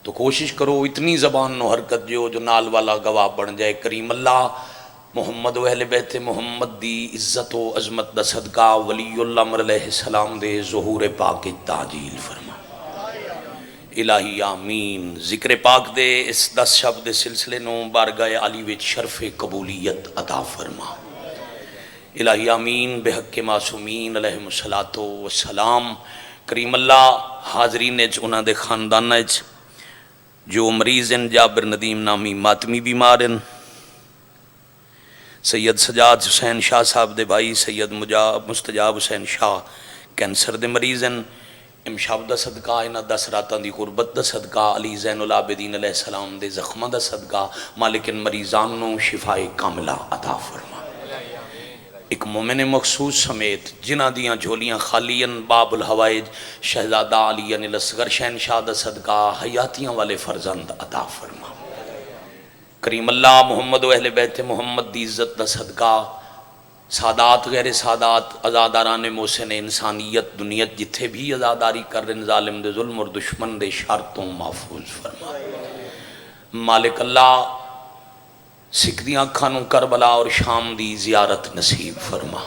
تو کوشش کرو اتنی زبان نو حرکت جو نال والا گواہ بن جائے۔ کریم اللہ محمد و اہل بیت محمد دی عزت و عظمت دا صدقہ ولی اللہ عمر علیہ السلام دے ظہور پاک تعجیل فرما الہی آمین۔ ذکر پاک دے اس 10 شب دے سلسلے نو بارگاہ علی وچ شرف قبولیت عطا فرما الہی آمین بحق معصومین علیہم الصلاۃ والسلام۔ کریم اللہ حاضرین اچ انہاں دے خاندان اچ جو مریض ہیں، جابر ندیم نامی ماتمی بیمار ہیں، سید سجاد حسین شاہ صاحب دے بھائی سید مستجاب حسین شاہ کینسر دے مریض ہیں، امشاب دا صدقہ انہاں 10 راتاں دی قربت دا صدقہ علی زین العابدین علیہ السلام دے زخمہ دا صدقہ مالک مریضان نو شفائے کاملہ عطا فرما۔ ایک مومن مخصوص سمیت جنہ دیاں جھولیاں خالین باب الحوائج شہزادہ علی الاصغر شہنشاہ دا صدقہ حیاتیاں والے فرزند عطا فرما۔ کریم اللہ محمد و اہل بیت محمد دی عزت دا صدقہ سادات غیر سادات عزاداران محسن انسانیت دنیت جتھے بھی عزاداری کر رہے ظالم دے ظلم اور دشمن دے شرطوں محفوظ فرما۔ مالک اللہ سکھدیاں کھانوں کربلا اور شام دی زیارت نصیب فرما۔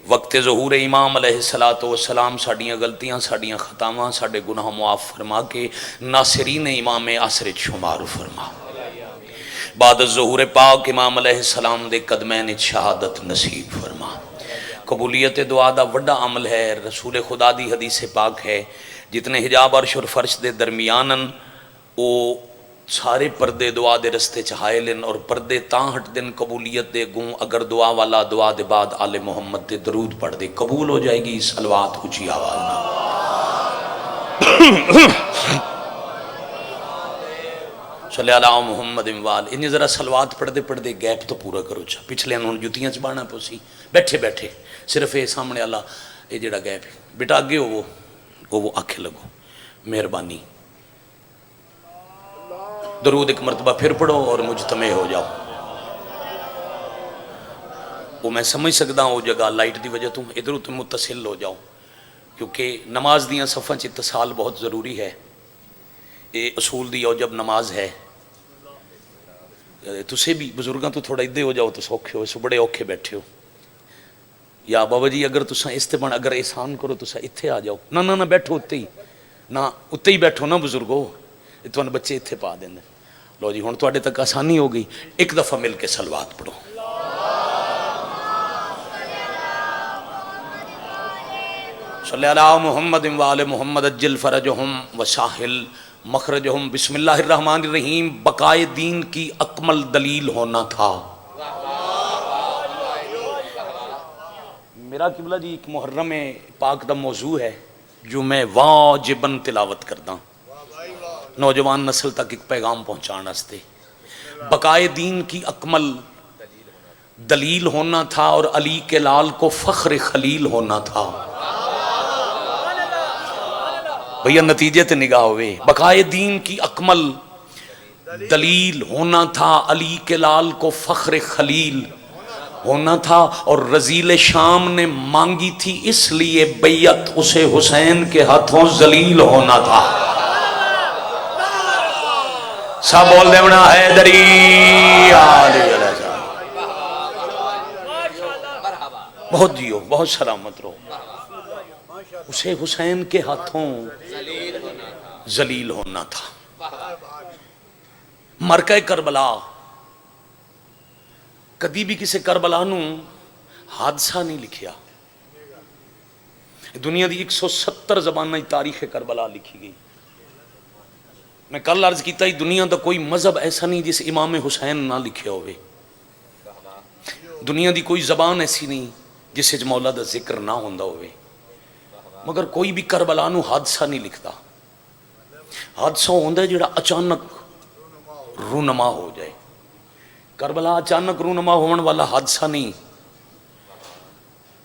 وقت ظہور امام علیہ السلام ساڑیاں غلطیاں ساڑیاں خطاواں ساڑے گناہ معاف فرما کے ناصرین امام عصر شمار فرما۔ بعد ظہور پاک امام علیہ السلام دے قدمین شہادت نصیب فرما۔ قبولیت دعا دا وڈا عمل ہے، رسول خدا دی حدیث پاک ہے، جتنے حجاب عرش اور فرش دے درمیانن او سارے پردے دعا دے رستے چاہائے لن اور پردے تاں ہٹ دن قبولیت دے گوں اگر دعا والا دعا دے بعد آل محمد دے درود پڑھ دے قبول ہو جائے گی۔ صلوات اونچی آواز نہ صلی اللہ محمد وال انہیں ذرا صلوات پڑھ دے گیپ تو پورا کرو چا پچھلے انہوں نے جتیاں چبانا پوسی بیٹھے بیٹھے صرف یہ سامنے اللہ یہ جڑا گیپ بیٹا آگے ہو وہ آنکھیں لگو مہربانی درود ایک مرتبہ پھر پڑھو اور مجتمع ہو جاؤ۔ وہ میں سمجھ سکتا ہوں وہ جگہ لائٹ دی وجہ تم ادھر تم متصل ہو جاؤ کیونکہ نماز دیاں صفحہ چ اتصال بہت ضروری ہے۔ یہ اصول دی جب نماز ہے تسے بھی بزرگاں تو تھوڑا ادھے ہو جاؤ تو سوکھے ہو، بڑے اوکھے بیٹھے ہو یا بابا جی اگر تسا استبان اگر احسان کرو تسا اتھے آ جاؤ نہ بیٹھو اتھے ہی نہ اتھے ہی بیٹھو نہ بزرگو تو بچے اتھے پا دیں۔ لو جی ہوں تواڈے تک آسانی ہو گئی، ایک دفعہ مل کے صلوات پڑھو۔ صلی اللہ محمد وآل محمد اجل فرجہم وساہل مخرجہم۔ بسم اللہ الرحمن الرحیم۔ بقائے دین کی اکمل دلیل ہونا تھا۔ میرا قبلہ جی ایک محرم پاک دا موضوع ہے جو میں واجباً تلاوت کرتا ہوں نوجوان نسل تک ایک پیغام پہنچانا واسطے۔ بقائے دین کی اکمل دلیل ہونا تھا اور علی کے لال کو فخر خلیل ہونا تھا۔ بھیا نتیجے تے نگاہ ہوئے، بقائے دین کی اکمل دلیل ہونا تھا، علی کے لال کو فخر خلیل ہونا تھا، اور رزیل شام نے مانگی تھی اس لیے بیعت اسے حسین کے ہاتھوں ذلیل ہونا تھا۔ سب بول دے بنا حیدری آلی علیہ السلام۔ بہت جیو بہت سلامت رہو۔ اسے حسین کے ہاتھوں ذلیل ہونا تھا۔ مرکہ کربلا کدی بھی کسی کربلا نو حادثہ نہیں لکھیا۔ دنیا دی 170 زبانہ تاریخ کربلا لکھی گئی۔ میں کل عرض کیتا ہی دنیا دا کوئی مذہب ایسا نہیں جس امام حسین نہ لکھے ہوئے، دنیا دی کوئی زبان ایسی نہیں جس وچ مولا دا ذکر نہ ہوندا ہوئے، مگر کوئی بھی کربلا نو حادثہ نہیں لکھتا۔ حادثہ ہوندا ہے جڑا اچانک رونما ہو جائے۔ کربلا اچانک رونما ہون والا حادثہ نہیں،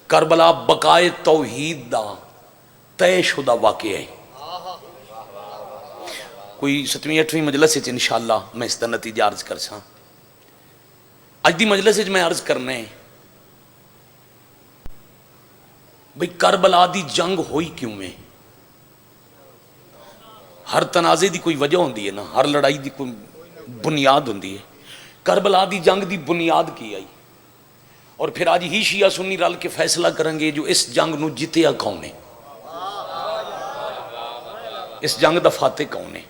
کربلا بقائے توحید دا طے شدہ واقعہ ہے۔ کوئی 7ویں 8ویں مجلس ہے انشاءاللہ میں اس دا نتیجہ عرض کر ساں۔ اج دی مجلس میں عرض کرنا ہے بھئی کربلا دی جنگ ہوئی کیوں میں؟ ہر تنازع دی کوئی وجہ ہوندی ہے نا، ہر لڑائی دی کوئی بنیاد ہوندی ہے. کربلا دی جنگ دی بنیاد کی آئی، اور پھر آج ہی شیعہ سنی رل کے فیصلہ کریں گے جو اس جنگ نو جتیا کون ہے، اس جنگ دا فاتح کون ہے.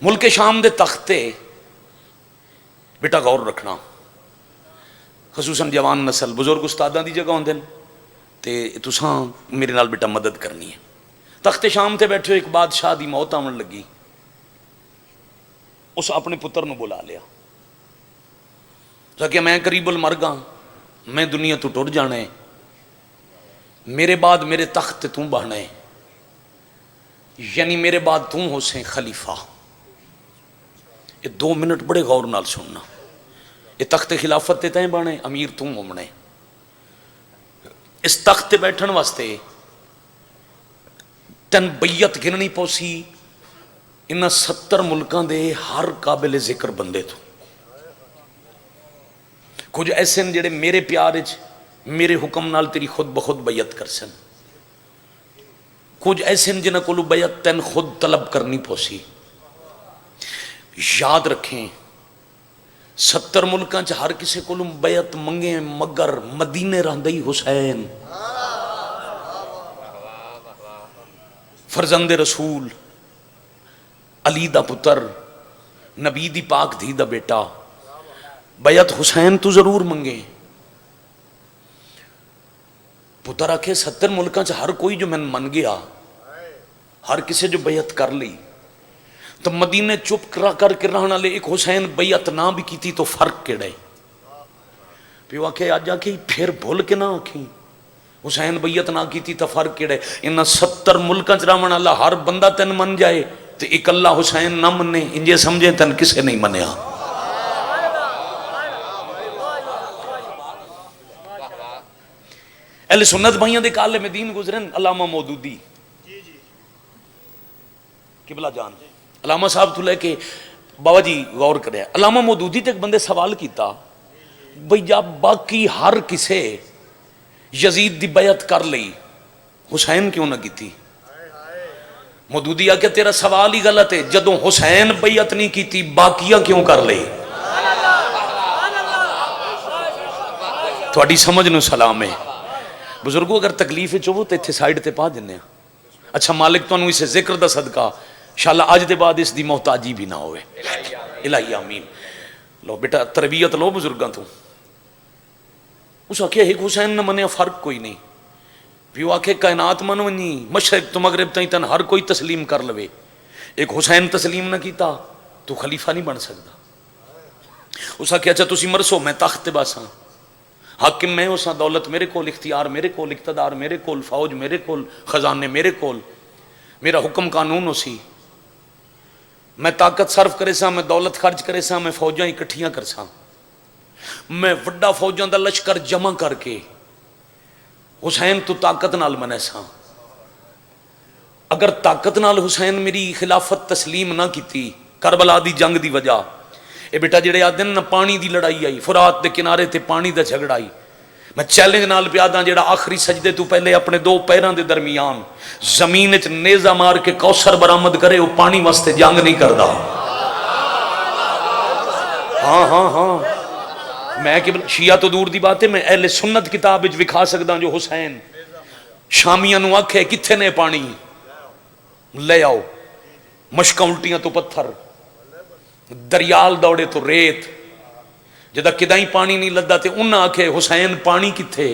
ملک شام دے تختے بیٹا غور رکھنا، خصوصاً جوان نسل بزرگ استاداں دی جگہ ہوندے تے تساں میرے نال بیٹا مدد کرنی ہے. تخت شام تے بیٹھے ایک بادشاہ دی موت آون لگی، اس اپنے پتر نو بلا لیا، کہ میں قریب المرگ ہاں، میں دنیا تو ٹر جانا ہے، میرے بعد میرے تخت تے توں بہنا ہے، یعنی میرے بعد توں ہو سیں خلیفہ. یہ 2 منٹ بڑے غور نال سننا. یہ تخت خلافت تے تائیں بانے، امیر توں ہومنے. اس تخت تے بیٹھن واسطے تن بیعت گننی پوسی انہاں 70 ملکان دے ہر قابل ذکر بندے تو. کچھ ایسے ہیں جڑے میرے پیارے میرے حکم نال تیری خود بخود بیعت کر سن، کچھ ایسے ہیں جنہاں کولو بیعت تین خود طلب کرنی پوسی. یاد رکھیں 70 ملکان چ ہر کسی کو بیعت منگے مگر مدینے رہندئی حسین فرزند رسول علی دا پتر نبی دی پاک دھی دا بیٹا، بیعت حسین تو ضرور منگے. پتر آکھے 70 ملکان چ ہر کوئی جو میں من گیا، ہر کسی جو بیعت کر لی، تو مدینے چپ کر کے رہنا لے ایک حسین بیعت نہ بھی کی تھی تو فرق کیڑے. پیو آکھے آج آکھی پھر بھول کے نہ آکھی حسین بیعت نہ کی تھی تو فرق کیڑے. انہاں 70 ملکاں چ رہن والا ہر بندہ تین من جائے تو ایک اللہ حسین نہ منے، انجے سمجھے تن کسے نہیں منیا. اہل سنت بھائیاں دے کالے میں دین گزرن علامہ مودودی قبلہ جان، علامہ صاحب تو لے کے بابا جی غور کرے. علامہ مودودی تے ایک بندے سوال کیتا بھئی جب باقی ہر کسے یزید دی بیعت کر لئی حسین کیوں نہ کیتی؟ مودودی آکے تیرا سوال ہی غلط ہے، جدوں حسین بیعت نہیں کیتی باقیاں کیوں کر لئی؟ تھوڑی سمجھ نو سلام ہے. بزرگو اگر تکلیف چوو تو اتھے سائیڈ تے پا جننے. اچھا مالک تو انہوں اسے ذکر دا صدقہ انشاءاللہ آج دے بعد اس دی محتاجی بھی نہ ہوئے. الہی آمین. لو بیٹا تربیت لو بزرگاں تو. اس آکھے ایک حسین نہ منیا فرق کوئی نہیں. پیو آکھے کائنات منو نہیں، مشرق تو مغرب تائیں تن ہر کوئی تسلیم کر لوے، ایک حسین تسلیم نہ کیتا تو خلیفہ نہیں بن سکتا. اس آکھے اچھا تسی مرسو میں تخت باساں، حاکم میں ہو سا، دولت میرے کول، اختیار میرے کول، اقتدار میرے کول، فوج میرے کول، خزانے میرے کول، میرا حکم قانون ہو سی، میں طاقت صرف کرے سا، میں دولت خرچ کرے سا، میں فوجاں اکٹھیاں کر سا، میں وڈا فوجاں دا لشکر جمع کر کے حسین تو طاقت نال منے سا. اگر طاقت نال حسین میری خلافت تسلیم نہ کیتی کربلا دی جنگ دی وجہ، اے بیٹا جڑے آدن نہ پانی دی لڑائی آئی، فرات دے کنارے تے پانی دا جھگڑا آئی، میں چیلنج نال پیادا جڑا آخری سجدے تو پہلے اپنے 2 پیراں دے درمیان زمین وچ نیزہ مار کے کوثر برآمد کرے، وہ پانی واسطے جنگ نہیں کردا. ہاں میں کہ شیعہ تو دور دی بات ہے، میں اہل سنت کتاب وچ وکھا سکدا جو حسین شامیاں نو آکھے کتھے نے پانی لے آؤ، مشکاں الٹیاں تو پتھر، دریال دوڑے تو ریت، جدا کدائیں پانی نہیں لدا تے انہاں آکھے حسین پانی کتھے؟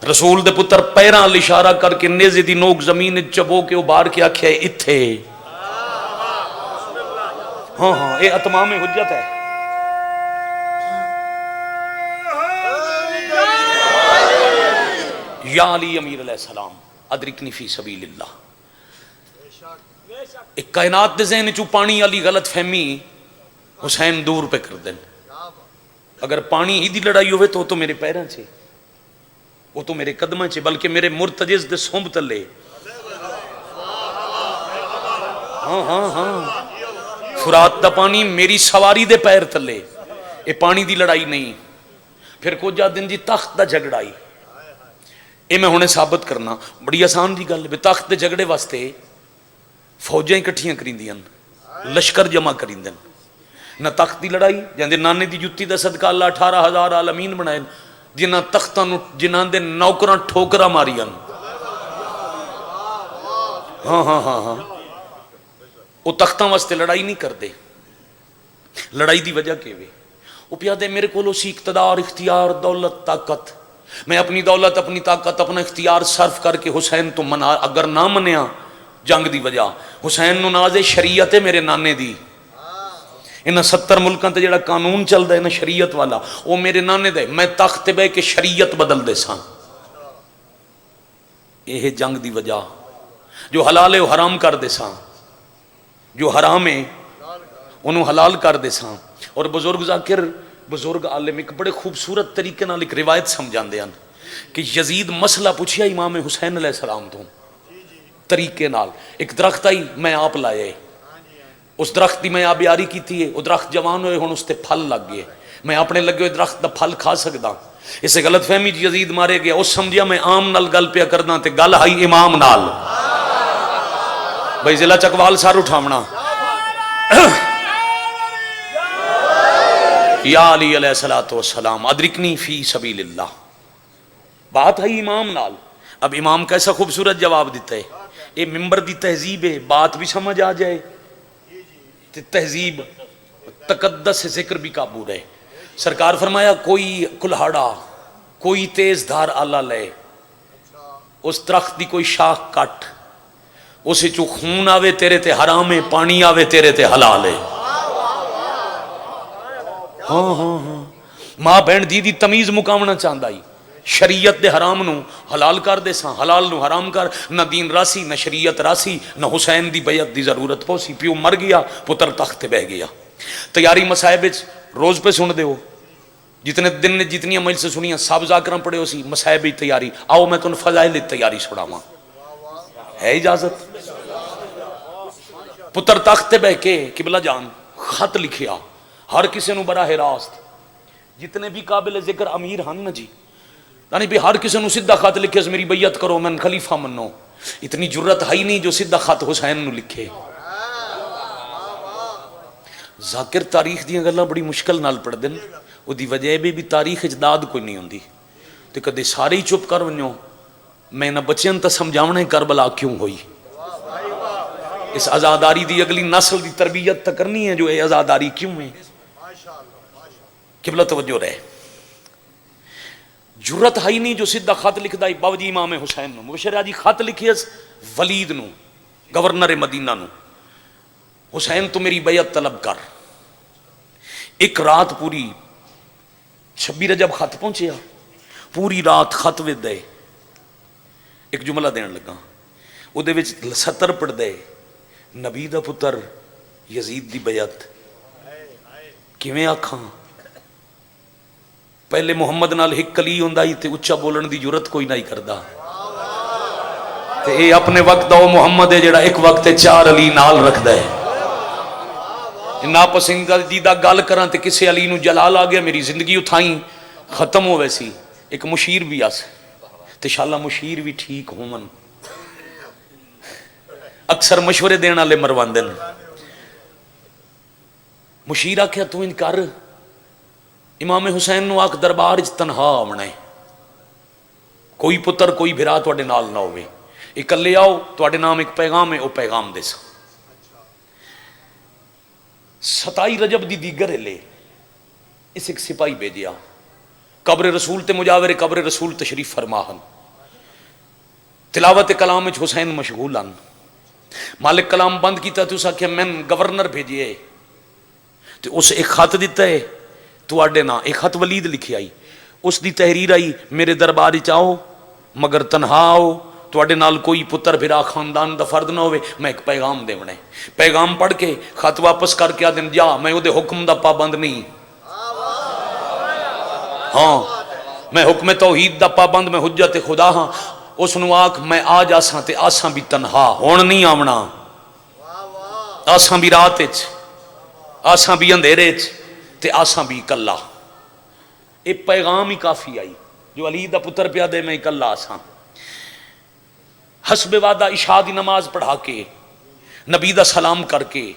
رسول دے پتر پیراں ال اشارہ کر کے نیزے دی نوک زمین چبو کے ابار کے آکھے اتھے. ہاں اے اتمام حجت ہے. یا علی امیر علیہ السلام ادرکنی فی سبیل اللہ. ایک کائنات دے ذہن چو پانی علی غلط فہمی حسین دور پہ کر دیں. اگر پانی ہی دی لڑائی ہوئے تو میرے پیراں چھے، وہ تو میرے قدمہ چھے، بلکہ میرے مرتجز دے سونب تلے. ہاں فرات دا پانی میری سواری دے پیر تلے. یہ پانی دی لڑائی نہیں. پھر کو جا دن جی تخت دا جھگڑائی، اے میں ہونے ثابت کرنا بڑی آسان دی گل. تخت دے جھگڑے واسطے فوجاں اکٹھیاں کریندیاں، لشکر جمع کریندن، نہ تخت دی لڑائی جاندے نانے دی جُتی دا صدقہ اللہ 18,000 عالمین بنائے جنہ تختاں نو جنہاں دے نوکراں ٹھوکرا ماریاں. ہاں ہاں ہاں ہاں وہ تختاں واسطے لڑائی نہیں کردے. لڑائی دی وجہ کیوے وہ پیادے میرے کولو سی اقتدار اختیار دولت طاقت، میں اپنی دولت اپنی طاقت اپنا اختیار صرف کر کے حسین تو منا اگر نہ منیا جنگ دی وجہ حسین نو نازے شریعت ہے میرے نانے دی. انہاں 70 ملکاں تے جڑا قانون چلدا ہے نا شریعت والا وہ میرے نانے دے، میں تخت تے بہ کے شریعت بدل دے ساں. یہ جنگ دی وجہ جو حلال ہے وہ حرام کر دے ساں، جو حرام ہے انہوں حلال کر دے ساں. اور بزرگ ذاکر بزرگ عالم ایک بڑے خوبصورت طریقے نال ایک روایت سمجھان دے ہیں کہ یزید مسئلہ پوچھیا امام حسین علیہ السلام تو طریقے نال. ایک درخت آئی میں آپ لائے، اس درخت دی میں آبیاری کی تھی، وہ درخت جوان ہوئے ہون اس تے پھل لگ گئے، میں اپنے لگے ہوئے درخت دا پھل کھا سکدا. اسے غلط فہمی یزید مارے گیا، اس سمجھیا میں عام نال گل پیا کرنا تے گل ہائی امام نال. بھائی ضلع چکوال سار اٹھاونا یا علی علیہ السلام ادرکنی فی سبیل اللہ. بات ہے امام نال. اب امام کیسا خوبصورت جواب دیتا ہے، یہ ممبر دی تہذیب ہے، بات بھی سمجھ آ جائے تہذیب تقدس ذکر بھی قابو رہے. سرکار فرمایا کوئی کلہاڑا کوئی تیز دھار آلہ لے، اس درخت دی کوئی شاخ کٹ، اسے چو خون آوے تیرے تے حرام ہے، پانی آوے تیرے تے حلال ہے. ہاں ہاں ہاں ماں بہن دی تمیز مکاونا چاہتا ہی شریعت دے حرام نو حلال کر دے ساں، حلال نو حرام کر. نہ دین راسی نہ شریعت راسی نہ حسین دی بیعت دی ضرورت پوسی. پیو مر گیا پتر تخت بہ گیا. تیاری مصائب روز پہ سن دے ہو، جتنے دن نے جتنی عمل سے سنیاں سب ذاکراں پڑے ہو سی مصائب تیاری. آؤ میں تن فضائل تیاری چھڑاواں، ہے اجازت؟ پتر تخت بہ کے قبلہ جان خط لکھیا ہر کسی نو براہ راست، جتنے بھی قابل ذکر امیر ہن نا جی، یعنی بھی ہر کسی نو سیدھا خط لکھے میری بیعت کرو میں خلیفہ منو. اتنی جرت ہے ہی نہیں جو سیدھا خط حسین نو لکھے. ذاکر تاریخ دیاں گلاں بڑی مشکل نال پڑھ دین، او دی وجہ بھی تاریخ اجداد کوئی نہیں ہوندی تے کدے سارے ہی چپ کر ونجو. میں نہ بچیاں تے سمجھاونا کربلا کیوں ہوئی، اس آزاداری دی اگلی نسل دی تربیت تے کرنی ہے جو اے آزاداری کیوں ہے. قبلہ توجہ رہے. جرت ہے ہی نہیں جو سیدھا خط لکھدا ہے باوجی امام حسین نو. مبشر جی خط لکھیس ولید نو گورنر مدینہ نو، حسین تو میری بیعت طلب کر. ایک رات پوری 26 رجب خط پہنچیا، پوری رات خط وچ دے ایک جملہ دین لگا، او دے وچ 70 پڑھ دے نبی دا پتر یزید دی بیعت کیویں آکھاں. پہلے محمد نال ہک کلی ہوندا ہی تے اچا بولن دی جرت کوئی نہیں کردا تے اے اپنے وقت دا او محمد ہے جڑا ایک وقت 4 علی نال رکھدا ہے. ناپسندیدہ گل کراں تے کسے علی نو جلال آ گیا میری زندگی اتھائیں ختم ہو ویسی. ایک مشیر بھی آس تے شاءاللہ مشیر بھی ٹھیک ہومن، اکثر مشورے دین والے مرواندن. مشیر آکھیا تو ان کر امام حسین نو آکھ دربار وچ تنہا آونا ہے، کوئی پتر کوئی بھرا تواڈے نال نہ ہوئے، اکلے آؤ تواڈے نام ایک پیغام ہے او پیغام دے سا. 27 رجب دی دیگر لے اس ایک سپاہی بھیجیا قبر رسول تے مجاور قبر رسول تشریف فرماہن. تلاوت کلام وچ حسین مشغول ہن. مالک کلام بند کیتا تو اسا کہ میں گورنر بھیجیے تے اس ایک خط دیتا ہے تواڈے نا، ایک خط ولید لکھی آئی، اس دی تحریر آئی میرے دربار وچ آؤ مگر تنہا آؤ، تواڈے نال کوئی پتر بھرا خاندان دا فرد نہ ہوئے، میں ایک پیغام دیونا ہے. پیغام پڑھ کے خط واپس کر کے آدن جا میں او دے حکم دا پابند نہیں، ہاں میں حکم توحید دا پابند، میں حجت خدا ہاں. اس نو آکھ میں آ جاساں تے آساں بھی تنہا، ہون نہیں آونا، آساں بھی رات وچ آساں بھی اندھیرے وچ تے آساں بھی کلا. اے پیغام ہی کافی آئی جو علی دا پتر پیا دے میں کلا آساں. حسب وعدہ عشاء دی نماز پڑھا کے نبی دا سلام کر کے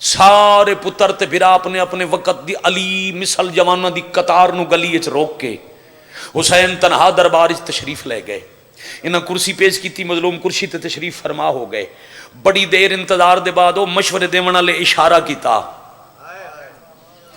سارے پتر تے بھرا اپنے اپنے وقت دی علی مثل جواناں دی قطار نو گلی وچ روک کے حسین تنہا دربار وچ تشریف لے گئے. انہاں کرسی پیش کیتی، مظلوم کرسی تے تشریف فرما ہو گئے. بڑی دیر انتظار دے بعد وہ مشورے دیون والے اشارہ کیتا.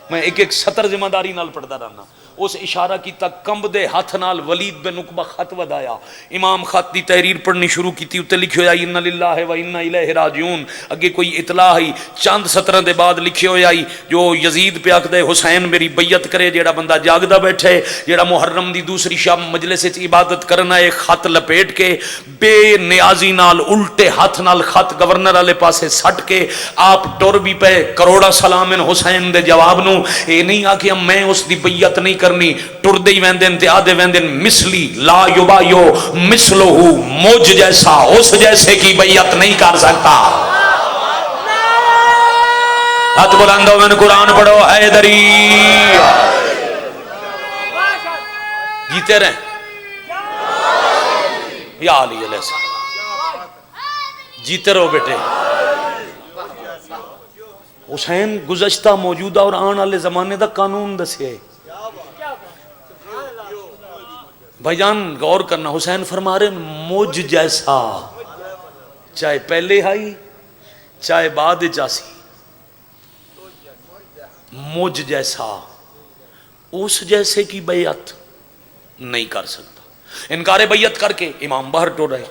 میں ایک ایک سطر ذمہ داری نال پڑھدا رہنا. اس اشارہ کیتا، کمب دے ہاتھ نال ولید بن عقبہ خط ودایا. امام خط دی تحریر پڑھنی شروع کیتی. اُتے لکھے ہویا انا للہ و انا الیہ راجعون. اگے کوئی اطلاع ہی چند سطراں دے بعد لکھے ہویا جو یزید پہ آکھدا ہے حسین میری بیعت کرے. جیڑا بندہ جاگدا بیٹھے، جیڑا محرم دی دوسری شام مجلس وچ عبادت کرنا ہے، خط لپیٹ کے بے نیازی نال الٹے ہاتھ نال خط گورنر والے پاسے سٹ کے آپ ٹر بھی پے کروڑا سلام حسین دے جواب نو. اے نہیں آکھیا میں اس دی بیعت نہیں کرنی. ٹردے ہی ویندن تے آدھے ویندن مثلی لا یبایو مثلہ، مجھ جیسا اس جیسے کی بیعت نہیں کر سکتا. ہاتھ بلندو میں قرآن پڑھو حیدری. جیتے رہیں یا علی علیہ السلام، جیتے رہو بیٹے. حسین گزشتہ موجودہ اور آن والے زمانے دا قانون دسے. بھائی جان غور کرنا، حسین فرما رہے مجھ جیسا، چاہے پہلے آئی چاہے بعد چاسی، مجھ جیسا اس جیسے کی بیعت نہیں کر سکتا. انکار بیعت کر کے امام باہر ٹور رہے.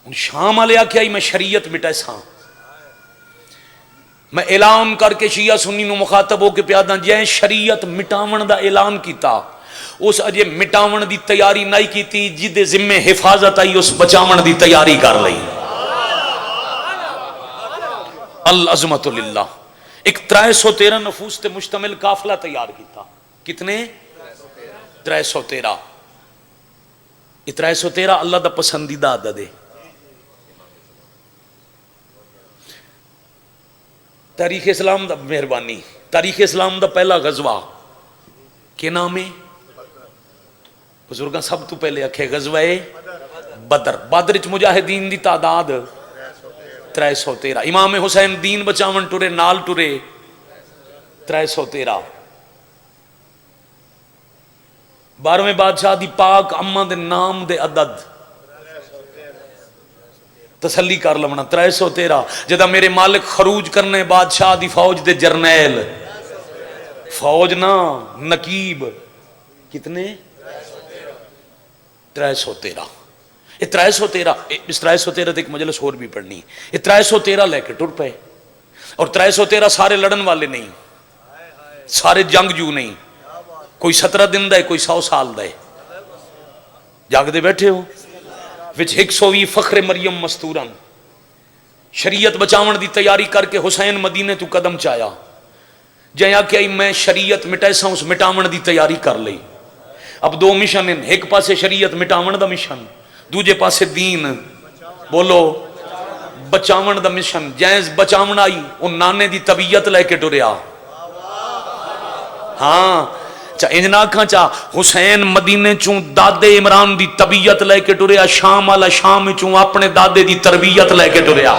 ان شام والے آکھیا میں شریعت مٹے ساں. میں اعلان کر کے شیعہ سنی نو مخاطب ہو کے پیادا جائیں شریعت مٹاون دا اعلان کیتا. اس اجے مٹاون دی تیاری نہیں کیتی، جدے ذمہ حفاظت آئی اس بچاون دی تیاری کر لئی. العظمت للہ. ایک 313 نفوس تے مشتمل قافلہ تیار کیتا. کتنے؟ 313. یہ 313 اللہ دا پسندیدہ عدد ہے. تاریخ اسلام دا مہربانی، تاریخ اسلام دا پہلا غزوہ کے نام ہے؟ بزرگاں سب تو پہلے اکھے غزوہ بدر. بدر وچ مجاہدین دی تعداد 313. امام حسین دین بچاون ٹرے نال ٹرے 313. 12ویں بادشاہ دی پاک اماں دے نام دے عدد تسلی کر لمنا 313. جدا میرے مالک خروج کرنے بادشاہ دی فوج دے جرنیل، فوج نا نقیب، کتنے؟ 313. یہ 313 اس 313 ایک مجلس اور بھی پڑھنی. یہ 313 لے کے ٹر پے. اور 313 سارے لڑن والے نہیں، سارے جنگجو نہیں. کوئی 17 دن دے، کوئی 100 سال دے. جاگ دے بیٹھے ہو وچ 120 فخر مریم مستورن شریعت بچاون دی تیاری کر کے حسین مدینے تو قدم چایا. جیا کہ میں شریعت مٹے سا اس مٹاون دی تیاری کر لئی. اب دو مشن ہیں، ایک پاسے شریعت مٹاون دا مشن، دوجے پاسے دین بولو بچاون دا مشن. جائز بچاون آئی ان نانے دی طبیعت لے کے ٹریا. ہاں انجنا کھاں چاہ حسین مدینے چوں دادے عمران دی طبیعت لے کے ٹریا. شام والا شام چوں اپنے دادے دی تربیت لے کے ٹریا.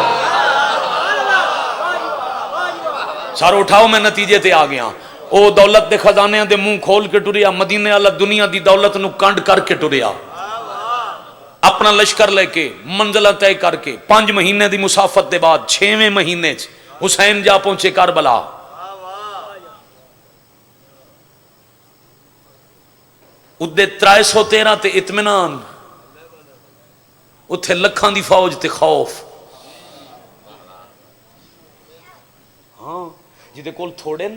سارو اٹھاؤ میں نتیجے تے آ گیا. او دولت دے خزانے دے منہ کھول کے ٹریا. مدینے والا دنیا دی دولت نو کنڈ کر کے ٹریا. اپنا لشکر لے کے منزلہ طے کر کے 5 مہینے دی مسافت دے بعد 6ویں مہینے حسین جا پہنچے کربلا. ادھے 313 تے اطمینان، اتھے لکھان دی فوج تے خوف. ہاں جدے کول تھوڑے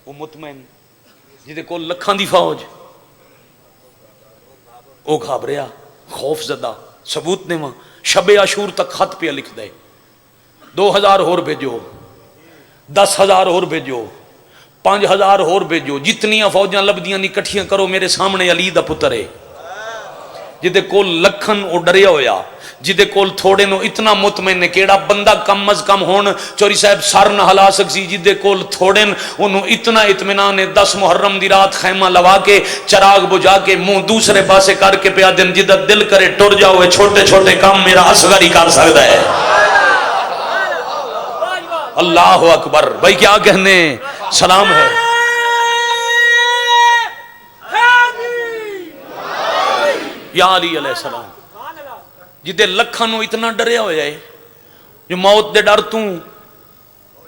وہ مطمئن، جدے کول لکھان دی فوج وہ گھابریا خوف زدہ. ثبوت نے وہاں شب عاشور تک خط پہ لکھ دے 2000 اور بھیجو، 10,000 اور بھیجو، 5,000 اور بھیجو. جتنی فوجاں لبدیاں نہیں کٹھیاں کرو، میرے سامنے علی دا پتر ہے. جدے کول لکھن او ڈریا ہویا، جدے کول تھوڑے نو اتنا مطمئن ہے. کیڑا بندہ کم از کم ہون چوری صاحب سر نہ ہلا سکسی. جدے کول تھوڑے انہوں اتنا اطمینان ہے. 10 محرم دی رات خیمہ لوا کے چراغ بجھا کے منہ دوسرے پاسے کر کے پیا دن جدہ دل کرے ٹر جاؤ. چھوٹے چھوٹے کام میرا اصغر ہی کر سکتا ہے. اللہ اکبر. بھائی کیا کہنے, سلام ہے. یا علی علیہ السلام جدے لکھاں نو اتنا ڈریا ہوا ہے جو موت دے ڈر تو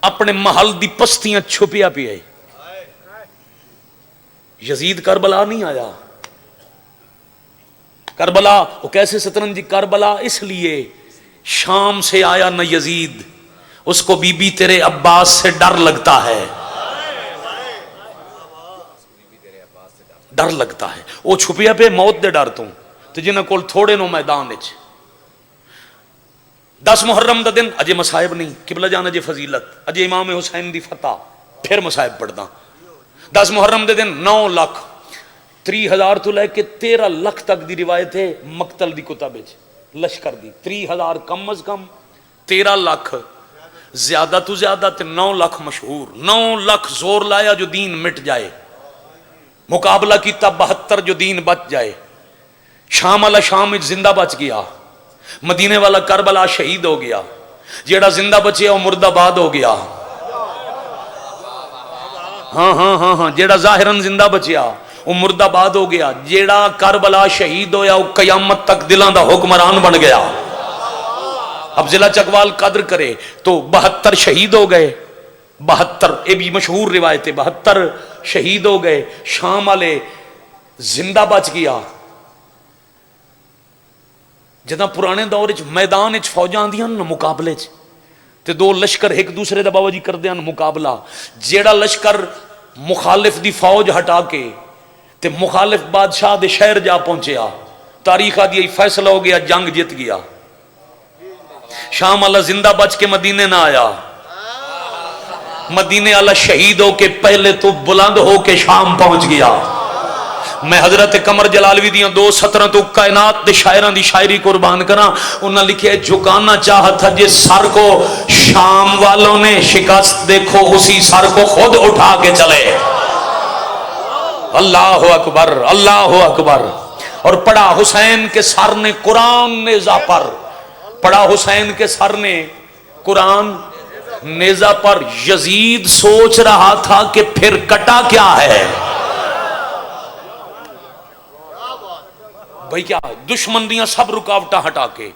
اپنے محل دی پستیاں چھپیا پیا ہے. یزید کربلا نہیں آیا. کربلا وہ کیسے سترن جی, کربلا اس لیے شام سے آیا نہ یزید, اس کو بی بی تیرے عباس سے ڈر لگتا ہے. ڈر لگتا ہے وہ چھپیا پہ موت دے ڈر تو جنہاں کول تھوڑے نو میدان وچ 10 محرم دا دن اجے مصائب نہیں, قبلہ جان اجے فضیلت, اجے امام حسین دی فتح, پھر مصائب پڑھدا. 10 محرم دے دن 9 لاکھ 30,000 تو لے کے 13 لاکھ تک دی روایت ہے مقتل دی کتاب وچ لشکر دی. 30,000 کم از کم, 13 لاکھ زیادہ تو زیادہ تے 9 لاکھ مشہور. 9 لاکھ زور لایا جو دین مٹ جائے, مقابلہ کیتا 72 جو دین بچ جائے. شام والا شام زندہ بچ گیا, مدینے والا کربلا شہید ہو گیا, جیڑا زندہ بچیا وہ مرد آباد ہو گیا. ہاں ہاں ہاں ہاں, جیڑا ظاہراً زندہ بچیا وہ مرد آباد ہو گیا, جیڑا کربلا شہید ہویا وہ قیامت تک دلان دا حکمران بن گیا. اب ضلع چکوال قدر کرے تو 72 شہید ہو گئے. 72 یہ بھی مشہور روایت ہے, 72 شہید ہو گئے. شام والے زندہ بچ گیا. جداں پرانے دور میدان فوجاں آندیاں نا مقابلے تے دو لشکر ایک دوسرے دا باوجی کردے ہیں مقابلہ. جیڑا لشکر مخالف دی فوج ہٹا کے تے مخالف بادشاہ دے شہر جا پہنچیا, تاریخ آدھی فیصلہ ہو گیا, جنگ جیت گیا. شام والا زندہ بچ کے مدینے نہ آیا, مدینے والا شہید ہو کے پہلے تو بلند ہو کے شام پہنچ گیا. میں حضرت قمر جلالوی دیاں 2 سطراں تو کائنات دے شاعراں دی شاعری قربان کراں. انہاں لکھے جھکانا چاہا تھا جس سر کو شام والوں نے شکست, دیکھو اسی سر کو خود اٹھا کے چلے. اللہ اکبر اللہ اکبر. اور پڑھا حسین کے سر نے قرآن نیزہ پر, پڑھا حسین کے سر نے قرآن نیزہ پر. یزید سوچ رہا تھا کہ پھر کٹا کیا ہے. بھائی کیا دشمن دیاں سب رکاوٹاں ہٹا کے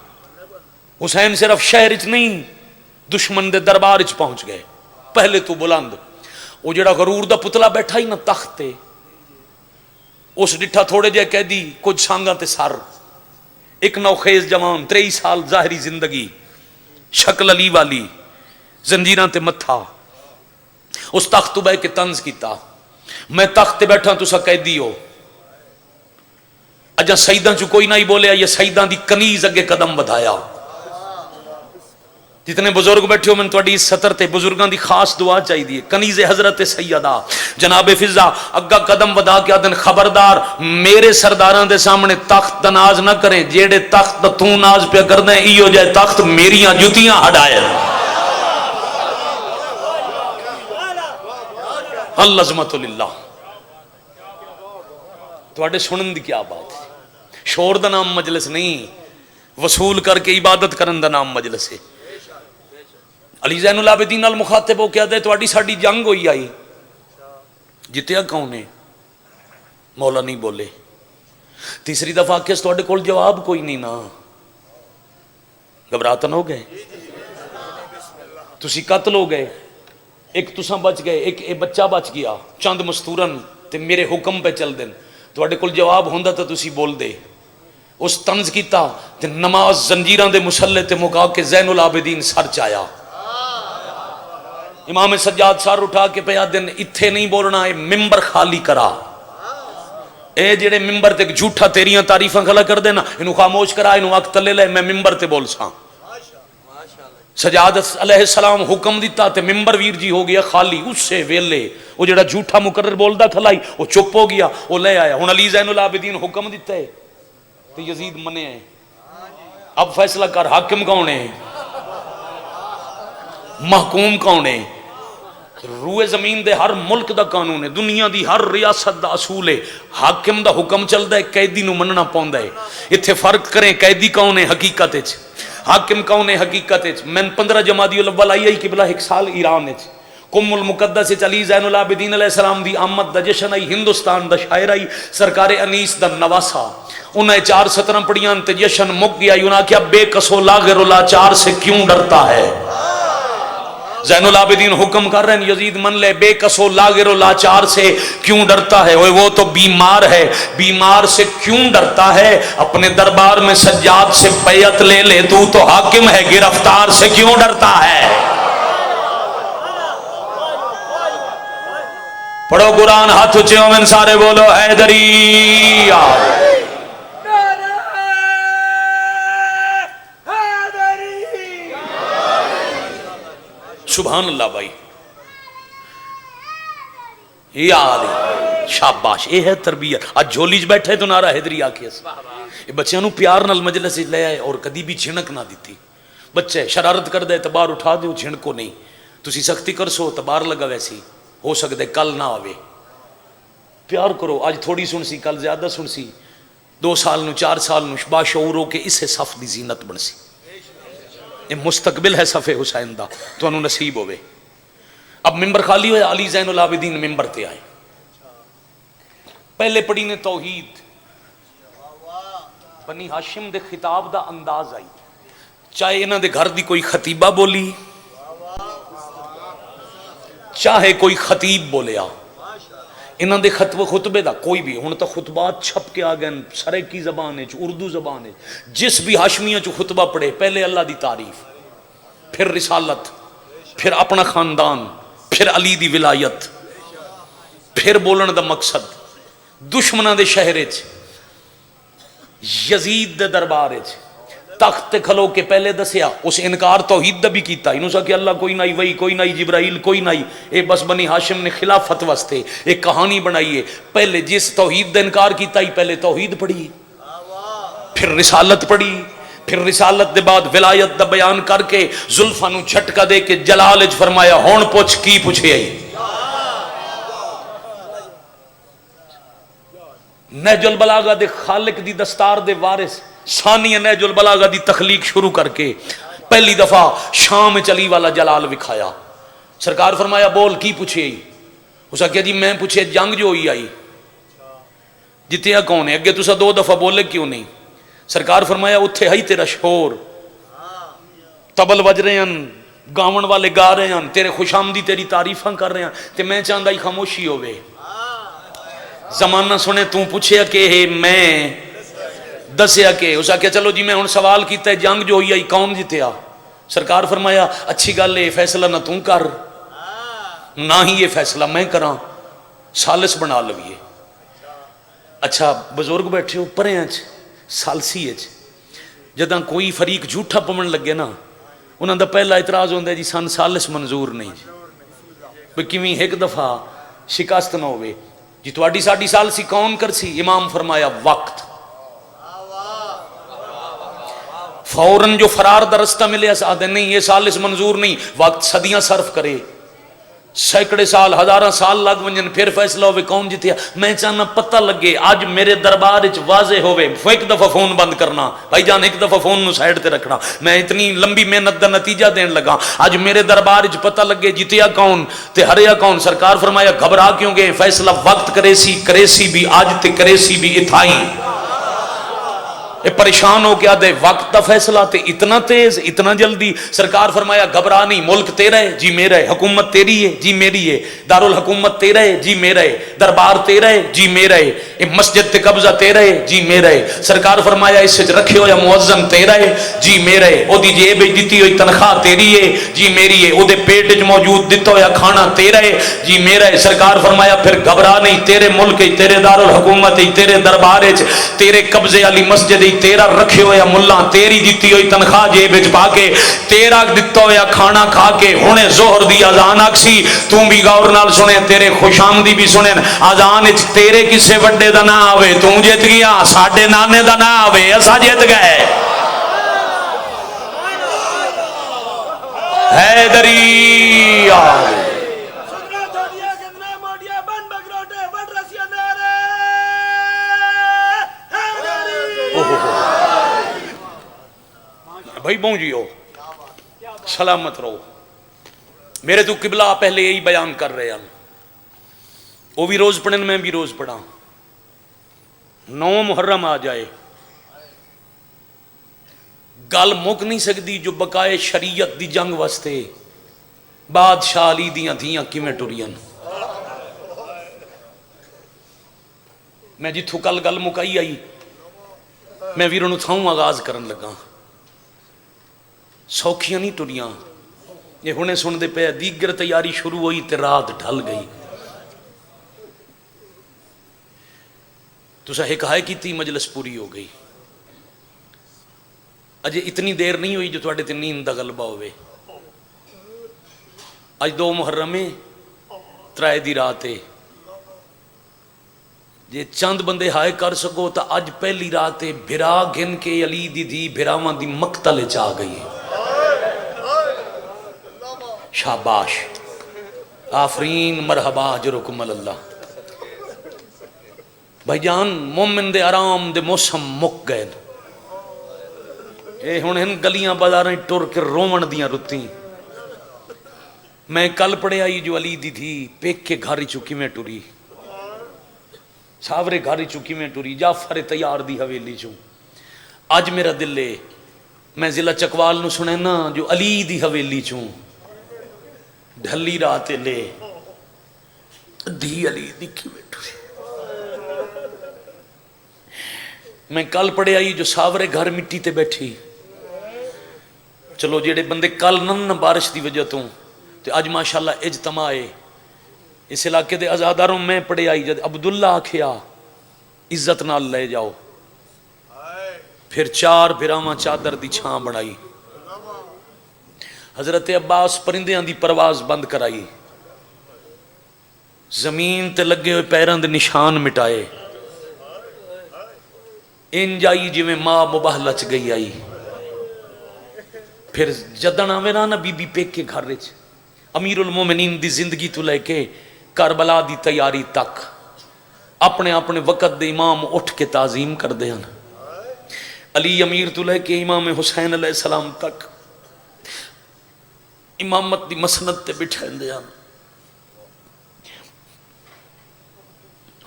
حسین صرف شہر اچ نہیں دشمن دے دربار اچ پہنچ گئے. پہلے تو بلند وہ جڑا غرور دا پتلا بیٹھا ہی نا تخت تے, اس ڈٹھا تھوڑے جے قیدی کچھ سانگاں تے سر, ایک نوخیز جوان 23 سال ظاہری زندگی, شکل علی والی, زنجیراں تے متھا. اس تخت تو بہ کے طنز کیتا, میں تخت تے بیٹھا تسا قیدی ہو. اجا سیداں چو کوئی نہیں بولے, یہ سیداں دی کنیز اگے قدم بدھایا. جتنے بزرگ بیٹھے ہو میں تواڈی اس سطر تے بزرگاں دی خاص دعا چاہی دی. کنیز حضرت سیدہ جناب فضا اگا قدم بدا کے آدن خبردار میرے سرداراں دے سامنے تخت دا ناز نہ کریں, جیڑے تخت دا تو ناز پہ کردے ہیں ایو جائے تخت میریاں جتیاں ہٹائے. العظمت للہ. تواڈے سنن دی کیا بات ہے. شور دا نام مجلس نہیں, وصول کر کے عبادت کرن دا نام مجلس ہے. علی زین العابدین المخاطب ہو کیا دے تواڈی ساڈی جنگ ہوئی آئی, جتیا کون ہے مولا نہیں بولے. تیسری دفعہ کس تواڈے کول جواب کوئی نہیں نا, گھبراتن ہو گئے, تسی قتل ہو گئے, ایک تساں بچ گئے, ایک بچہ بچ گیا, چند مستورن تے میرے حکم پہ چل دین. تواڈے کول جواب ہوندا تے تسی بول دے. اس طنز کیتا تے نماز زنجیراں دے مصلے تے مکا کے زین العابدین سر چایا. امام سجاد سر اٹھا کے پیا دن اتھے نہیں بولنا, اے ممبر خالی کرا. اے جڑے ممبر تے جھوٹا تیریاں تعریفاں کھلا کر دینا, انہوں خاموش کرا, انہوں وقت لے لے, میں ممبر تے بول ساں. سجاد علیہ السلام حکم دیتا تے ممبر ویر جی ہو گیا خالی. اس سے ویلے وہ جڑا جھوٹا مقرر بولدا کھلائی وہ چپ ہو گیا, وہ لے آیا. ہن علی زین العابدین حکم دیتا ہے تے یزید منے ہے. اب فیصلہ کر حاکم کون ہے, محکوم کون ہے. روئے زمین دے ہر ملک دا قانون ہے, دنیا دی ہر ریاست دا اصول ہے. حاکم دا حکم چلدا ہے, قیدی نو مننا پوندا ہے. ایتھے فرق کریں قیدی کون ہے حقیقت وچ. حاکم کون ہے حقیقت میں 15 جمادی الاول آئی قبلہ ایک سال ایران کم المقدس علی زین العابدین علیہ السلام دی آمد دا جشن آئی ہندوستان دا شاعر آئی سرکار انیس دا نواسا انہیں 4 سطریں پڑیاں تے جشن مک گیا انہاں کیا بے کسو لاغر لاچار سے کیوں ڈرتا ہے زین العابدین حکم کر رہے ہیں یزید من لے بے کسو لاغر لاچار سے کیوں ڈرتا ہے وہ تو بیمار ہے بیمار سے کیوں ڈرتا ہے اپنے دربار میں سجاد سے بیعت لے لے تو حاکم ہے گرفتار سے کیوں ڈرتا ہے پڑھو قرآن ہاتھ اونچے ہو من سارے بولو حیدری سبحان اللہ بھائی یا علی شاباش یہ ہے تربیت آج جھولی چ بیٹھے تو نعرہ حیدری آکھے یہ بچیاں نو پیار نال مجلس لے آئے اور کدی بھی جھنک نہ دیتی بچے شرارت کر دے تبار اٹھا دے جھنکو نہیں تسی سختی کر سو تبار لگا ویسی ہو سکتے کل نہ آوے پیار کرو آج تھوڑی سن سی کل زیادہ سن سی 2 سال نو 4 سال نو باشعور ہو کے اسے صف دی زینت بن سی یہ مستقبل ہے صف حسین دا تو انہوں نصیب ہوئے اب ممبر خالی ہوئے علی زین العابدین ممبر تے آئے پہلے پڑھی نے توحید بنی ہاشم دے خطاب دا انداز آئی چاہے انہاں دے گھر دی کوئی خطیبہ بولی چاہے کوئی خطیب بولیا انہاں دے خطبے دا کوئی بھی ہن تو خطبات چھپ کے آ گئے سرے کی زبان ہے اردو زبان ہے جس بھی ہاشمیہ چ خطبہ پڑھے پہلے اللہ دی تعریف پھر رسالت پھر اپنا خاندان پھر علی دی ولایت پھر بولن دا مقصد دشمناں دے شہر وچ یزید دے دربار وچ تخت کھلو کے پہلے دسیا اس انکار توحید دا بھی کیتا انہوں سا کہ اللہ کوئی نہیں وہی کوئی نہیں جبرائیل کوئی نہیں اے بس بنی ہاشم نے خلافت واسطے ایک کہانی بنائی ہے پہلے جس توحید دا انکار کیتا ہی پہلے توحید پڑھی پھر رسالت پڑھی پھر رسالت دے بعد ولایت دا بیان کر کے زلفاں نو جھٹکا دے کے جلال وچ فرمایا ہن پوچھ کی پوچھے آئی نہج البلاغہ دے خالق دی دستار دے وارث ثانیہ نہج البلاغہ دی تخلیق شروع کر کے پہلی دفعہ شام چلی والا جلال وکھایا سرکار فرمایا بول کی پوچھے آئی اسا کہا جی میں پوچھے جنگ جو ہوئی آئی جتیا کون ہے اگے تسا 2 دفعہ بولے کیوں نہیں سرکار فرمایا اتھے ہی تیرا شور تبل وج رہے ہیں گاون والے گا رہے ہیں تیرے خوش آمدی تیری تعریفاں کر رہے ہیں تے میں چاہتا ہی خاموشی ہوئے زمانہ سنے تو پوچھے کہ میں دسیا کہ اسا کیا چلو جی میں ہن سوال کیتا ہے جنگ جو ہوئی آئی کون جیتیا سرکار فرمایا اچھی گل ہے فیصلہ نہ توں کر نہ ہی یہ فیصلہ میں کراں سالس بنا لویے اچھا بزرگ بیٹھے ہو پرے ہیں سالسی جداں کوئی فریق جھوٹا پمن لگے نا انہاں دا پہلا اعتراض ہوندہ ہے جی سن سالس منظور نہیں جی کیویں ایک دفعہ شکست نہ ہوئے جی تواڈی ساڈی سالسی کون کرسی امام فرمایا وقت فوراً جو فرار دا رستہ ملے آدھے نہیں یہ سالس منظور نہیں وقت صدیاں صرف کرے سینکڑے سال ہزاراں سال لگ ونجن پھر فیصلہ ہوئے کون جیتیا میں چاہنا پتہ لگے آج میرے دربار وچ واضح ہوئے ایک دفعہ فون بند کرنا بھائی جان ایک دفعہ فون نو سائیڈ تے رکھنا میں اتنی لمبی محنت دا نتیجہ دین لگا آج میرے دربار وچ پتہ لگے جیتیا کون تے ہریا کون سرکار فرمایا گھبرا کیوں گے فیصلہ وقت کرے سی بھی آج تے کرے سی بھی اتھائی پریشان ہو گیا دے وقت دا فیصلہ تے اتنا تیز اتنا جلدی سرکار فرمایا گھبرا نہیں ملک تیرا ہے جی میرا ہے حکومت تیری ہے جی میری ہے دارالحکومت تیرا ہے جی میرا ہے دربار تیرا ہے جی میرا ہے یہ مسجد تے قبضہ تیرا ہے جی میرا ہے سرکار فرمایا اس وچ رکھے ہویا مؤذن تیرا ہے جی میرا ہے او دی جیب وچ دتی ہوئی تنخواہ تیری ہے جی میری ہے او دے پیٹ وچ موجود دتا ہویا کھانا تیرا ہے جی میرا ہے سرکار فرمایا پھر گھبرا نہیں تیرے ملک ہے تیرے دارالحکومت ہے تیرے دربار وچ تیرے قبضے والی مسجد تیرا رکھے ہویا ملا تیری دیتی ہوئی تنخواہ جیب وچ پا کے تیرا دتا ہویا کھانا کھا کے ہونے ظہر دی اذان آکسی تو بھی غور نال سنے تیرے خوش آمدی بھی سنے اذان وچ تیرے کسے وڈے دا نہ آوے تو جیت گیا ساڈے نانے دا نہ آوے اسا جیت گئے حیدری آوے بھائی بھائی پہنچیو سلامت رہو. میرے تو قبلہ پہلے یہی بیان کر رہے ہیں، وہ بھی روز پڑھن میں بھی روز پڑھا. 9 محرم آ جائے گل مک نہیں سکتی جو بقائے شریعت دی جنگ واسطے بادشاہ علی دیاں دھیاں کیویں ٹرین. میں جتھوں کل گل مکائی آئی میں ویروں نوں تھاؤں آغاز کرن لگا. سوکھیاں نہیں ٹریاں. یہ ہنے سن دے پے دیگر تیاری شروع ہوئی تے رات ڈھل گئی. تسا ایک ہائے کیتی مجلس پوری ہو گئی. اجے اتنی دیر نہیں ہوئی جو تواڈے تے نیند دا غلبہ ہوئے. اج 2 محرم ہے، 3 دی رات ہے. جے چند بندے ہائے کر سکو تو اج پہلی رات ہے. بھرا گن کے علی دی دھی بھراواں دی مقتل چ آ گئی ہے. شاباش آفرین مرحبا اجرکم اللہ. بھائی جان مومن دے آرام دے موسم مک گئے. اے ہن گلیاں بازاراں ٹر کے رومن دیاں رتیں. میں کل پڑھے آئی جو علی دی تھی پیک کے گھر چکی میں ٹری، ساورے گھر چکی میں ٹری، جعفر تیار دی حویلی چوں. اج میرا دل ہے میں ضلع چکوال نو سنے نا جو علی دی حویلی چوں ڈھلی رات لے دھی علی دکھی میں ٹری. میں کل پڑھے آئی جو ساورے گھر مٹی تے بیٹھی. چلو جیڑے بندے کل نن بارش دی وجہ تو تے اج ماشاءاللہ اجتماع ہے اس علاقے دے ازاداروں. میں پڑھے آئی جد عبداللہ آکھیا عزت نال لے جاؤ، پھر 4 بھراواں چادر دی چھاں بنائی. حضرت عباس پرندیاں دی پرواز بند کرائی، زمین تے لگے ہوئے پیراں دے نشان مٹائے. انج آئی جی میں ماں مباہلہ چ گئی آئی. پھر جدن آوے نا بی بی پیک کے گھر وچ امیر المومنین دی زندگی تو لے کے کربلا دی تیاری تک اپنے اپنے وقت دے امام اٹھ کے تعظیم کر دے ہیں. علی امیر تو لے کے امام حسین علیہ السلام تک امامت دی مسند تے بٹھائیں دے ہیں.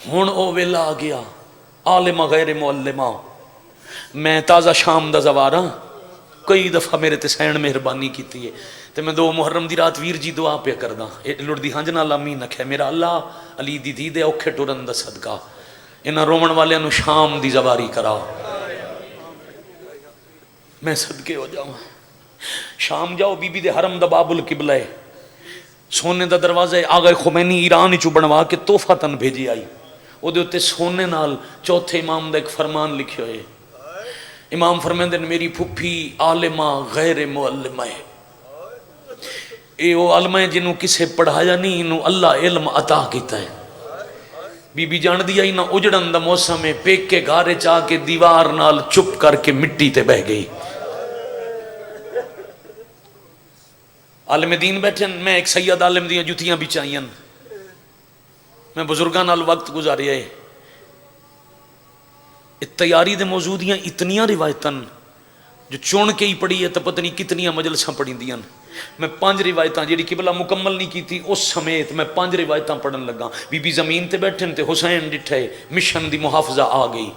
ہن او ویلا آ گیا عالمہ غیر معلمہ. میں تازہ شام دا زوارا کئی دفعہ میرے تے سین مہربانی کیتی ہے تے میں 2 محرم دی رات ویر جی دعا پہ کردا لڑ دی ہنج نال امین نکھے میرا اللہ علی دی دی دے اوکھے ٹرن دا صدقہ انہاں رومن والیاں نو شام دی زواری کرا. میں صدقے ہو جاواں. شام جاؤ بی بی دے حرم دا باب القبلہ ہے، سونے دا دروازہ ہے. آغا خمینی ایران چوں بنوا کے تحفہ تن بھیجی آئی. او دے اوتے سونے نال چوتھے امام دا ایک فرمان لکھے ہوئے. امام فرمیندے نے میری پھپھی عالمہ غیر معلمہ ہے. اے او عالمہ ہے جنہوں کسے پڑھایا نہیں، انہوں اللہ علم عطا کیتا ہے. بی بی جان دیا ہی نہ اجڑن دا موسم ہے، پیک کے گھارے چاہ کے دیوار نال چپ کر کے مٹی تے بہ گئی. عالم دین بیٹھے میں ایک سید عالم دیاں جتیاں بھی چاہیے. میں بزرگاں نال وقت گزاریا ہے. تیاری دے موضوع دیاں اتنیاں روایتاں جو چون کے ہی پڑھی ہے تو پتہ نہیں کتنیاں مجلساں پڑھی دیاں. میں 5 روایتاں جیڑی قبلہ مکمل نہیں کی تھی اس سمیت میں 5 روایتاں پڑھن لگا. بی بی زمین تے بیٹھن تے حسین ڈٹھے مشن دی محافظہ آ گئی.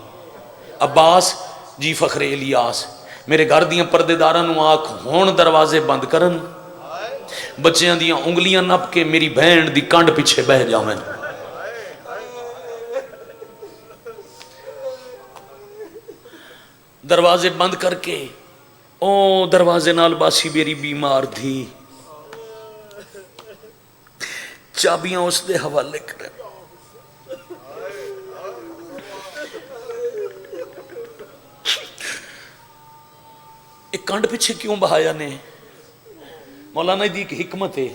عباس جی فخر الیاس میرے گھر دیاں پردے داراں نو آکھ ہون دروازے بند کرن، بچیاں دیاں انگلیاں نپ کے میری بہن دی کنڈ پیچھے بہ جاویں. دروازے بند کر کے او دروازے نال باسی میری بیمار تھی، چابیاں اس دے حوالے کرے. ایک کنڈ پیچھے کیوں بہایا نے؟ مولانا دی ایک حکمت ہے.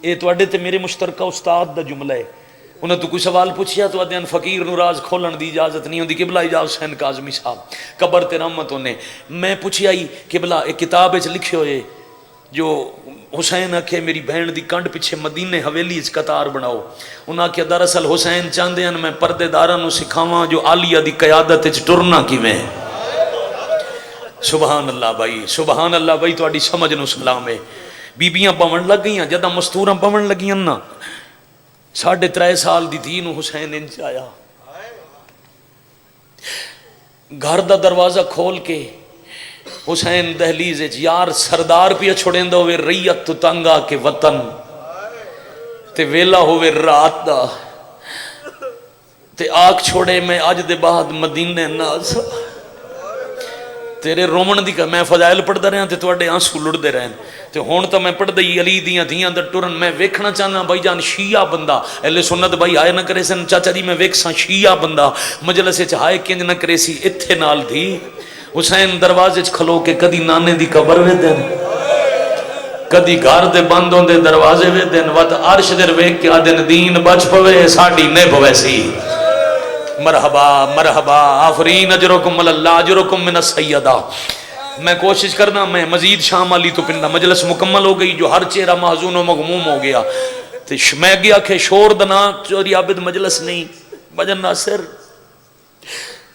اے تواڈے تے میرے مشترکہ استاد دا جملہ ہے. انہیں تو کوئی سوال پوچھیا تو آدھے فقیر نو راز کھولن دی اجازت نہیں ہوندی. قبلہ اجازت حسین کاظمی صاحب قبر تے رحمت نے. میں پوچھیا ہی قبلہ ایک کتاب وچ لکھے ہوئے جو حسین آکھے میری بہن دی کنڈ پیچھے مدینے حویلی وچ قطار بناؤ. انہاں کہ دراصل حسین چاہندے ہیں میں پردے داراں نو سکھاواں جو عالیہ دی قیادت وچ ٹرنا کیویں. سبحان اللہ بھائی، سبحان اللہ بھائی، تہاڈی سمجھ نو سلام ہے۔ بیبیاں پون لگ گئیاں، جداں مستوراں پون لگیاں نا، 3.5 سال دی دھی نو حسین انج آیا، گھر دا دروازہ کھول کے حسین دہلیز وچ، یار سردار پیا چھڑیندا ہوئے ریت تو تنگ آ کے وطن، تے ویلا ہوئے رات دا، تے آگ چھوڑے میں اج دے بعد مدینے ناز، تیرے رومن دی میں فضائل پڑھدا رہا تے تواڈے آنسو لڑدے رہن، تے ہن تو میں پڑھدا ہی علی دیاں دھیاں دا ٹرن، میں ویکھنا چاہنا بھائی جان شیعہ بندہ، اہل سنت بھائی آئے نہ کرے سن چاچا جی میں ویکھساں شیعہ بندہ مجلس وچ ہائے کنج نہ کرے سی، ایتھے نال تھی حسین دروازے وچ کھلو کے کدی نانے دی قبر وے دین، کدی گھر دے بند ہوندے دروازے وے دین، وت عرش دے ویکھ کے آدن دین بچ پوے ساڈی نبھ ویسی، مرحبا مرحبا آفرین اجرکم اللہ اجرکم من السیدہ۔ میں کوشش کرنا میں مزید شام علی تو پنڈا، مجلس مکمل ہو گئی، جو ہر چہرہ محزون و مغموم ہو گیا، میں گیا کہ شور دنا چوری عابد مجلس نہیں بجن ناصر،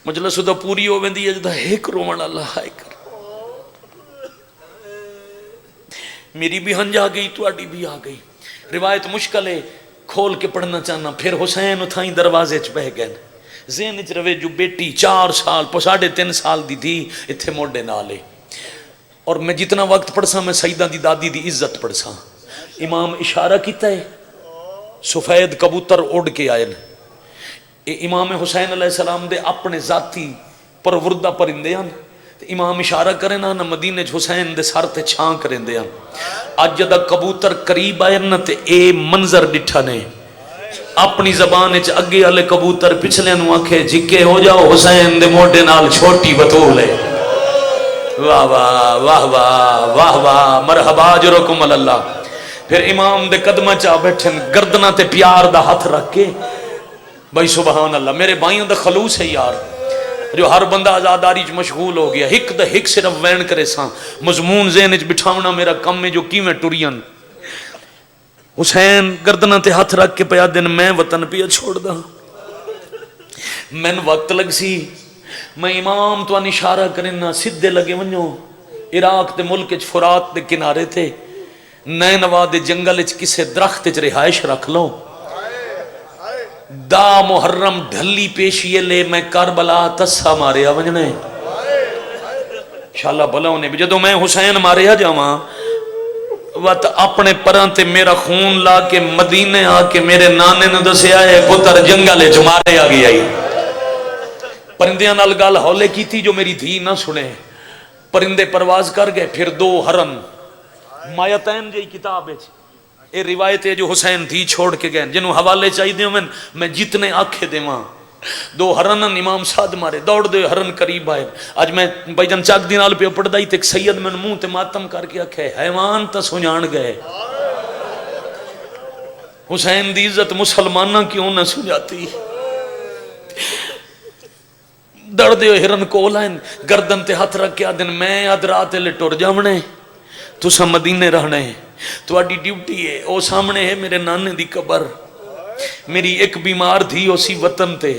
مجلس تو پوری ہو ویندی ہے جدا ایک رومن اللہ ہائے کر، میری بھی ہنج آ گئی تواڈی بھی آ گئی، روایت مشکل ہے کھول کے پڑھنا چاہنا۔ پھر حسین اتھائیں دروازے چ بہ گئے، ذہن چ روے جو بیٹی 4 سال 3.5 سال دی تھی اتھے موڈے نالے، اور میں جتنا وقت پڑھ سا میں سیدہ دی دادی دی عزت پڑھ سا، امام اشارہ کیتا ہے سفید کبوتر اڑ کے آئے، اے امام حسین علیہ السلام دے اپنے ذاتی پروردہ پرندے ہیں، امام اشارہ کرے نا مدینے حسین دے سر تے چھان کرندے ہیں، اج جدا کبوتر قریب آئے نا تے اے منظر ڈٹھا نے، اپنی زبان وچ اگے والے کبوتر پچھلے نو آکھے جھکے ہو جاؤ حسین دے موڈے نال چھوٹی بطول ہے، واہ واہ واہ واہ واہ واہ مرحبا اجرکم اللہ۔ پھر امام دے قدمہ چا بیٹھن گردنہ تے پیار دا ہاتھ رکھ کے، بھائی سبحان اللہ، میرے بھائیوں دا خلوص ہے یار، جو ہر بندہ آزاداری مشغول ہو گیا، ہک دا ہک صرف وین کرے ساں، مضمون ذہن وچ بٹھاونا میرا کم ہے، جو کیویں ٹرین۔ حسین گردنہ تے ہاتھ رکھ کے پیا دن میں وطن پیا چھوڑ دا، میں وقت لگ سی، میں امام تو اشارہ کرنا سدھے لگے ونجو، عراق دے ملک وچ فرات دے کنارے تے نینوا دے جنگل وچ کسے درخت وچ رہائش رکھ لو، دا محرم ڈھلی پیشیے لے میں کربلا تسا ماریا ونجنے، انشاءاللہ بھلا ہونے بھی جدو میں حسین ماریا جاواں وقت اپنے پران تے میرا خون لا کے مدینے آ کے میرے نانے نے دسیا ہے پتر جنگلے چ مارے آ گیا، پرندیاں نال گل ہولے کی تھی جو میری دھی نہ سنے، پرندے پرواز کر گئے، پھر 2 ہرن مایتین جی کتاب ہے، یہ روایت ہے جو حسین دھی چھوڑ کے گئے، جنہوں حوالے چاہیے میں جتنے آنکھیں دیواں، 2 ہرن امام سعد مارے، دوڑ دے ہرن قریب آئے، آج میں بھائی جان چاک دی نال پہ پڑھ دائی تے ایک سید میں منہ تے ماتم کر کے آکھے حیوان تا سنجان گئے، حسین دی عزت مسلمانہ کیوں نہ سنجاتی، دڑ دے ہرن کو لائن گردن تے ہاتھ رکھ کے آدن میں ادرات لے ٹور جامنے تو سا مدینے رہنے، تو آڈی ڈیوٹی ہے، او سامنے ہے میرے نانے دی قبر، میری ایک بیمار تھی اسی وطن تے،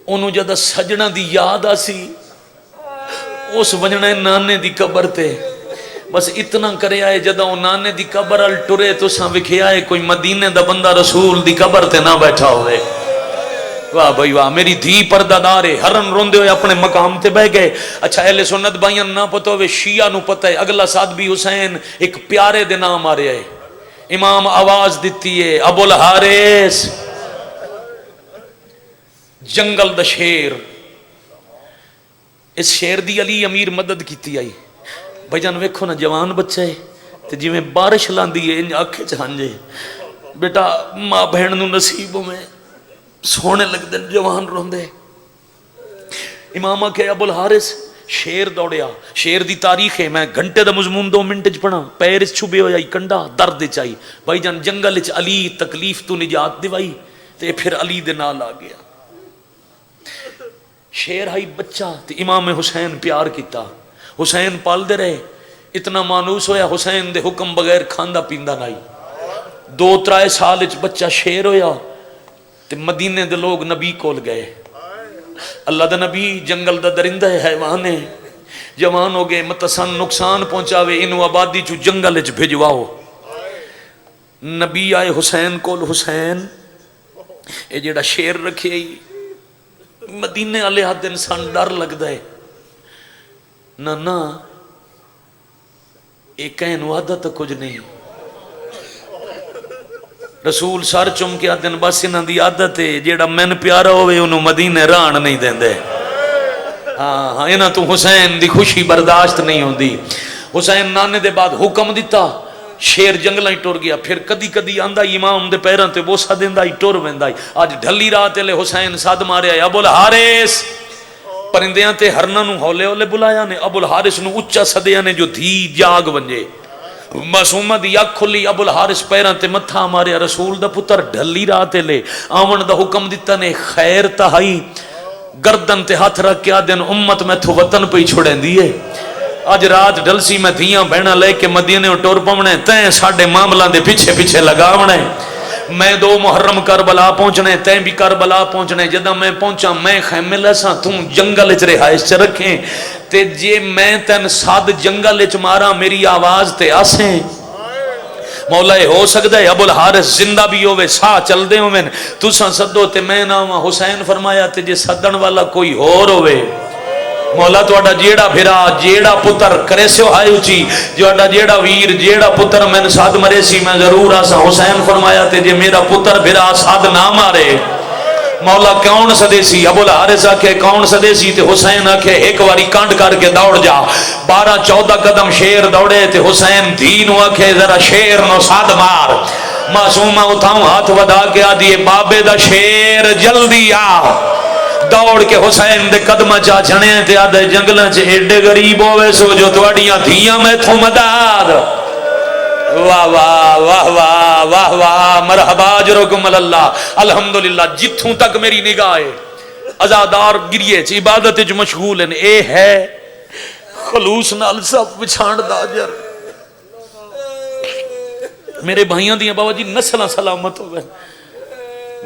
انہوں جدہ سجنہ دی یاد آسی اس وجنہ نانے دی قبر تے، بس اتنا کرے آئے جدہ وہ نانے دی قبر ال ٹرے تو ساں وکھے آئے کوئی مدینے دا بندہ رسول دی قبر تے نہ بیٹھا ہوئے، واہ بھائی واہ، میری دھی پردہ دارے ہرن روندے ہوئے اپنے مقام تے بہ گئے۔ اچھا اہل سنت بھائیاں نہ پتہ ہوئے شیعہ نو پتہ ہے اگلا ساتھ بھی حسین ایک پیارے دے نام آ رہے ہے، امام آواز دیتی ہے ابو الحارث جنگل دا شیر، اس شیر دی علی امیر مدد کیتی آئی، بھائی جان ویکھو نا جوان بچہ ہے تے جی میں بارش لاندی ہے انج آنکھیں چانجے، بیٹا ماں بہن نو نصیبوں میں سونے لگ دن جوان روندے، امامہ کے ابو الحارث شیر دوڑیا، شیر دی تاریخ ہے میں گھنٹے دا مضمون 2 منٹ پڑھا، پیر اس چھبے ہو جائی کنڈا درد چائی، بھائی جان جنگل اچ علی تکلیف تو نجات دیوائی تے پھر علی دے نال آ گیا، شیر ہائی بچہ تے امام حسین پیار کیتا، حسین پال دے رہے، اتنا مانوس ہویا حسین دے حکم بغیر کھاندہ پیندہ نائی، 2-3 سال اچ بچہ شیر ہویا، تے مدینے دے لوگ نبی کول گئے، اللہ دا نبی جنگل دا درندہ ہے، حیوان ہے، جوان ہو گئے، متسن نقصان پہنچاوے، انہوں آبادی چو جنگل اچ بھیجواؤ۔ نبی آئے حسین کول، حسین اے جیڑا شیر رکھے ہی مدینے والے ہاتھ انسان ڈر لگتا ہے، نہ ایک کہن عادت کچھ نہیں، رسول سر چم کے آدن بس انہاں دی عادت ہے، جیڑا مین پیارا ہوئے انہوں مدینے ران نہیں دیندے۔ ہاں انہاں تو حسین دی خوشی برداشت نہیں ہوندی۔ حسین نانے دے بعد حکم دیتا، شیر جنگلاں ٹر گیا، پھر کدی کدی آندا امام دے پیراں تے بوسا دیندا ہی ٹر ویندا ہی۔ اج ڈھلی رات لے حسین صد ماریا، ابو الحارث پرندیاں تے ہرنا نو ہولے ہولے بلایا نے، ابو الحارث نو اچا سدیا نے جو دھی جاگ ونجے، معصومہ دی اکھ کھلی، ابو الحارث پیراں تے متھا ماریا، رسول دا پتر ڈھلی رات لے آون دا حکم دیتا نے، خیر تہائی گردن تے ہاتھ رکھ کے آدن امت میں تھو وطن پہ چھوڑیں دیئے، آج رات ڈلسی میں دھیاں بہنا لے کے مدینے ٹور پونے، تین ساڑھے معاملان دے پیچھے پیچھے لگاونے، میں 2 محرم کربلا پہنچنے، تین بھی کربلا پہنچنے، جدہ میں پہنچا میں خیمے لیسا توں جنگل اچ رہائش چ رکھیں، تے جے میں تین ساد جنگل اچ مارا میری آواز تے آسیں، مولا ہو سکتا ہے ابو الحارث زندہ بھی ہوئے، ساہ چل دے ہوئے، تُساں صدو تے میں نام حسین فرمایا تے جے صدن والا کوئی اور ہوئے، مولا تو اڈا جیڑا بھرا جیڑا پتر کرے سے آئے اچھی، جو اڈا جیڑا ویر جیڑا پتر میں ساتھ مرے سی، میں ضرور آسا حسین فرمایا تے جے میرا پتر بھرا ساتھ نہ مارے، مولا کون سدے سی؟ ابو الحارث آکھے کون سدے سی؟ تے حسین آکھے ایک واری کانڈ کر کے دوڑ جا، 12-14 قدم شیر دوڑے تے حسین دینو آکھے ذرا شیر نو ساتھ مار، معصومہ اتھاؤں ہاتھ ودا کے آدھیے بابے دا شیر جلدی آ، دوڑ کے حسین دے قدمہ چاہ چھنے تے آدھے جنگلہ چے ایڈے غریب ہوئے سو جو توڑیاں دھیاں میں تھو مدار، واہ واہ واہ واہ واہ واہ مرحبا اجرکم اللہ، الحمدللہ جتھوں تک میری نگاہ ہے ازادار گریے چ عبادت چ مشغول ہیں، اے ہے خلوص نال سب پچھاڑ دا اجر، میرے بھائیاں دیاں بابا جی نسلہ سلامت ہوئے،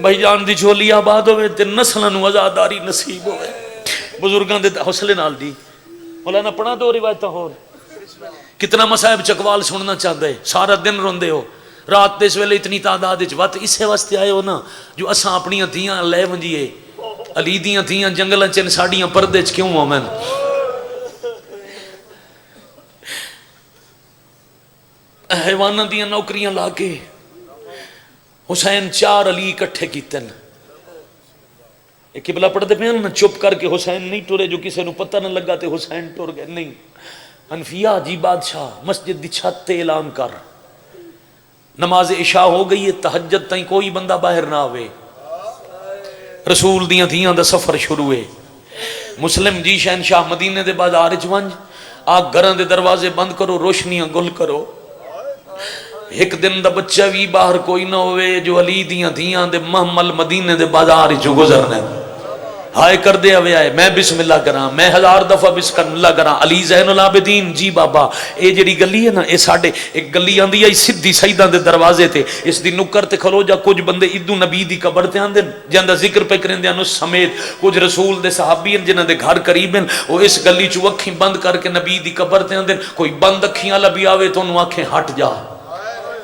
بھائی جان دی جھولی آباد ہوئے تے نسلہ نو ازاداری نصیب ہوئے، بزرگاں دے حوصلے نال دی، مولانا پڑھا دو روایتاں ہو، کتنا مصائب چکوال سننا چاہتا ہے، سارا دن روندے ہو، رات دے اس ویلے اتنی تعداد وقت اسے واسطے آئے ہو نا جو اساں اپنی دھیاں لے ونجیے، علی دیاں دھیاں جنگلاں چن ساڑیاں پردے چ کیوں مومن، حیوانہ دیاں نوکریاں لا کے حسین 4 علی اکٹھے کیتن، ایک قبلہ پڑھتے پہ نا چپ کر کے حسین نہیں ٹورے، جو کسی نو پتہ نہ لگا تے حسین ٹور گئے، نہیں انفیہ جی بادشاہ مسجد دی چھت تے اعلان کر، نماز عشاء ہو گئی ہے، تہجد تائیں کوئی بندہ باہر نہ آوے، رسول دیاں دھیاں دا سفر شروع ہے، مسلم جی شہنشاہ مدینے دے بعد آرج ونج آگ گھران دے دروازے بند کرو، روشنیاں گل کرو، ایک دن دا بچہ بھی باہر کوئی نہ ہوئے جو علی دیاں دھیاں دے محمل مدینے دے بازار جو گزرنے، ہائے کر دے ہوئے آئے، میں بسم اللہ کراں، میں 1000 دفعہ بسم اللہ کراں، علی زین العابدین جی بابا، اے جڑی گلی ہے نا، اے ساڑھے ایک گلی آندی آئی سدھی سیدہ دے دروازے تے، اس دی نکر تے کھلو جا، کچھ بندے ادو نبی دی قبر تے آندن، جاندہ ذکر پہ کریں دے انس سمیت، کچھ رسول دے صحابی ہیں جنہ دے گھر قریب ہیں، وہ اس گلی چو اکھیں بند کر کے نبی دی قبر تے آندن، کوئی بند اکھیاں لبی آوے تو انہوں آنکھیں ہٹ جا،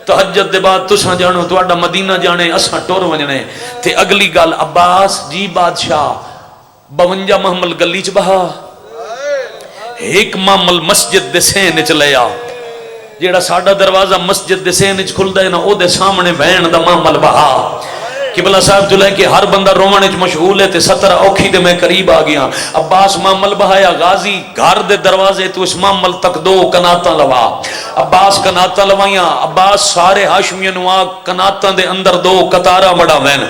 تہجد دے بعد تساں جانو تو اڈا مدینہ جانے اساں ٹور ونجنے تے اگلی گل عباس جی بادشاہ 52 محمل گلی چ بہا، ایک محمل مسجد دے سین چ لیا، جیڑا ساڈا دروازہ مسجد دے سین چ کھلدا ہے نا او دے سامنے بہن دا محمل بہا، قبلہ صاحب جو لے کے ہر بندہ رومنے چ مشغول ہے تے 17 اوکھی دے میں قریب آ گیا، عباس محمل بہایا، غازی گھر دے دروازے تو اس محمل تک 2 کناتاں لوا، عباس کناتاں لوائیاں، عباس سارے ہاشمیاں نو آ کناتاں دے اندر 2 قطارہ بڑا وین،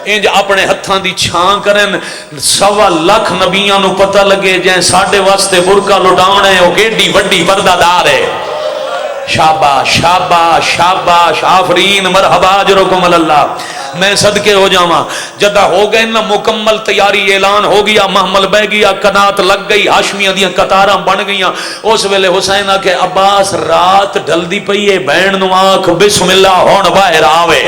انج اپنے ہتھاں دی چھان کرن، 1.25 لاکھ نبیاں نو پتہ لگے جائیں ساڑھے واسطے برکہ لٹاونے او گیڈی وڈی وردادار ہے، شاباش شاباش شاباش آفرین مرحبا اجرکم اللہ، میں صدقے ہو جاواں، جدہ ہو گئے نا مکمل تیاری اعلان ہو گیا، محمل بہ گیا، کنات لگ گئی، ہاشمیاں دیاں قطاراں بن گئیاں، اس ویلے حسین آکے عباس رات ڈھل دی پئی ہے، بہن نو آنکھ بسم اللہ ہون باہر آوے،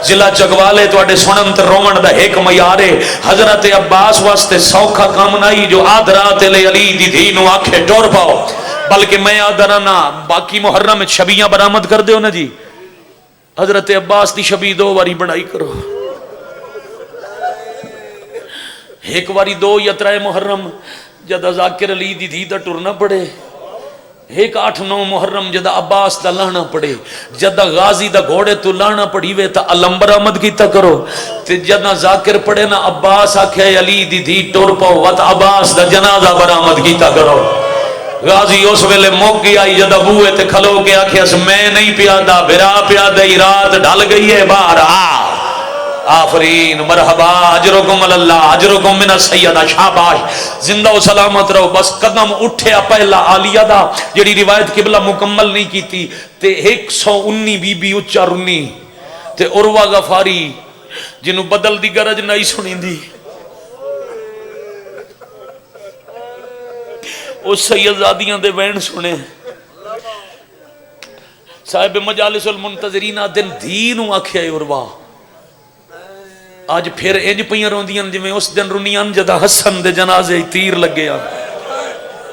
ضلع چگوالے تواڈے سنن تے رومن دا ایک معیار ہے. حضرت عباس واسطے سوکھا کام نہیں جو آدھ رات لے علی دی دھی نو آکھے ٹور پاؤ، بلکہ میں آدھا نہ باقی محرم شبیاں برآمد کر دیو نا جی، حضرت عباس دی شبی 2 واری بڑائی کرو، ایک واری 2 یا 3 محرم جدا ذاکر علی دی دھی دا ٹرنا پڑے، ایک 8-9 محرم جدا عباس دا لانا پڑے، جدا غازی دا گھوڑے تو لانا پڑی وے تا علم برآمد کیتا کرو، تے جدا ذاکر پڑے نا عباس آکھے علی دی دھی ٹور پاؤ وات عباس دا جنازہ برآمد کیتا کرو. غازی اس ویلے موک گیا جدا بوئے تے کھلو کے آکھے اس میں نہیں پیادا بھرا پیادہ ہی رات ڈھل گئی ہے باہر آفرین مرحبا اجرکم اللہ اجرکم من السیدہ شاباش زندہ و سلامت رہو. بس قدم اٹھیا پہلا عالیہ دا جڑی روایت قبلہ مکمل نہیں کی تھی تے 119 بی بی اچا رنی تے عروہ غفاری جنہوں بدل دی گرج نہیں سنی دی اس سیدزادیاں دے وین سنے صاحب مجالس المنتظرین دن دینوں آکھیا عروہ آج پھر انج پئیاں روندیاں جویں اس دن رونیاں جدا حسن دے جنازے تیر لگے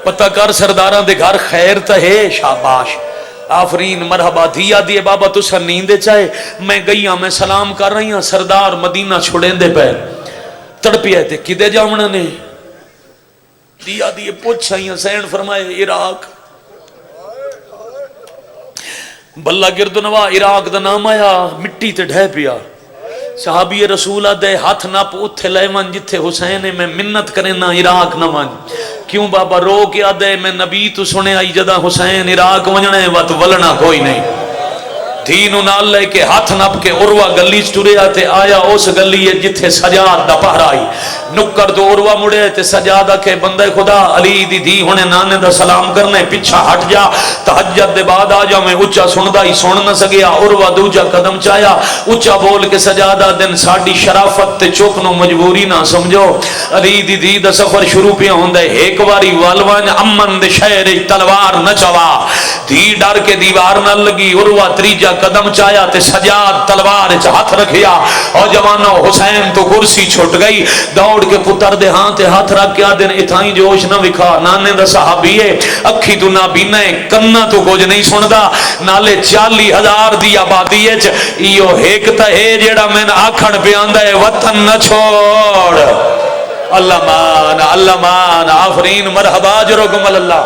پتہ کر سرداراں دے گھر خیر تے ہے شاباش آفرین مرحبا دھیا دیے بابا تسا نیندے چاہے میں گئی ہاں میں سلام کر رہی ہاں سردار مدینہ چھوڑیں دے پہ تڑپی آئے تھے کدے جامنا نے دیا دیے پوچھ آئیاں سین فرمائے عراق بلہ گردنوا عراق دا نام آیا مٹی تے ڈھے پیا صحابی رسولہ دے ہاتھ نہ پوتھے لے من جتھے حسین میں منت کریں نہ عراق نہ من کیوں بابا رو کیا دے میں نبی تو سنے آئی جدا حسین عراق ونجنے وقت ولنا کوئی نہیں دینو نال لے کے ہاتھ نپ کے عروہ گلی چٹورے آتے آیا اس گلی ہے جتھے سجاد دا پہرائی نکر تو عروہ مڑے تے سجاد کے بندے خدا علی دی دی ہونے نانے دا سلام کرنے پچھا ہٹ جا تہجد دے بعد آ جا میں اچھا سندا ہی سن نہ سگیا عروہ دوجا قدم چایا اچھا بول کے سجادہ دن ساڑی شرافت تے چوکنو مجبوری نہ سمجھو علی دی دی دا سفر شروع پیا ہوندے ایک واری والوان امن دے شہر تلوار نہ چوا دی ڈر کے دیوار نہ لگی عروہ تریجا قدم چایا تے سجاد تلوار ہاتھ رکھیا اور جوانو حسین تو کرسی چھٹ گئی دوڑ کے پتر دے ہاں تے ہاتھ رکھ کے دن اتھائی جوش نہ وکھا نانے دا صحابی ہے اکھی تو نہ بینے کنہ تو کچھ نہیں سندا نالے 40,000 دی آبادی ہے ایو ایک تا ہے جیڑا میں آکھن بیاندہ ہے وطن نہ چھوڑ اللہ مان آفرین مرحبا جرکم اللہ.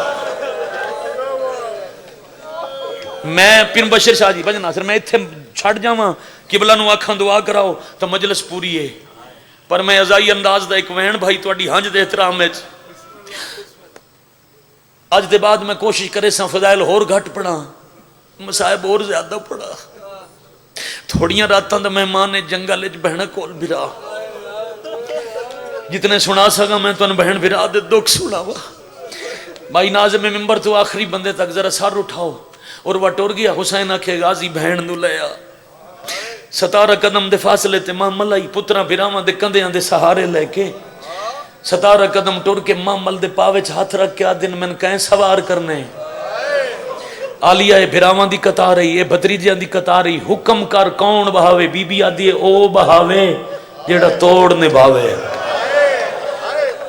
میں پین بشیر شاہ جی بجن ناصر میں اتھے چھڑ جاواں قبلہ نو آکھاں دعا کراؤ تو مجلس پوری ہے پر میں ازائی انداز دا ایک وین بھائی تواڈی ہنج دے احترام وچ اج دے بعد میں کوشش کرے سا فضائل ہور گھٹ پڑھا مصائب اور زیادہ پڑھا تھوڑیاں راتاں دا مہمان نے جنگل وچ بہن کول بھرا جتنے سنا سکا میں تو بہن بھرا دے دکھ سناوا بھائی ناظم ممبر تو آخری بندے تک ذرا سر اٹھاؤ اور وہ ٹور گیا حسین آکھے غازی بہن نو لیا 17 قدم دے فاصلے تے ماں ملائی پترا بھراواں دے کندیاں دے سہارے لے کے 17 قدم ٹور کے ماں مل دے پاوے چ ہاتھ رکھ کے دن من کہیں سوار کرنے آلیہ بھراواں دی قطار رہی اے بھتریجیاں دی قطار رہی حکم کر کون بہاوے بی بی آدھی او بہاوے جیڑا توڑ نبھاوے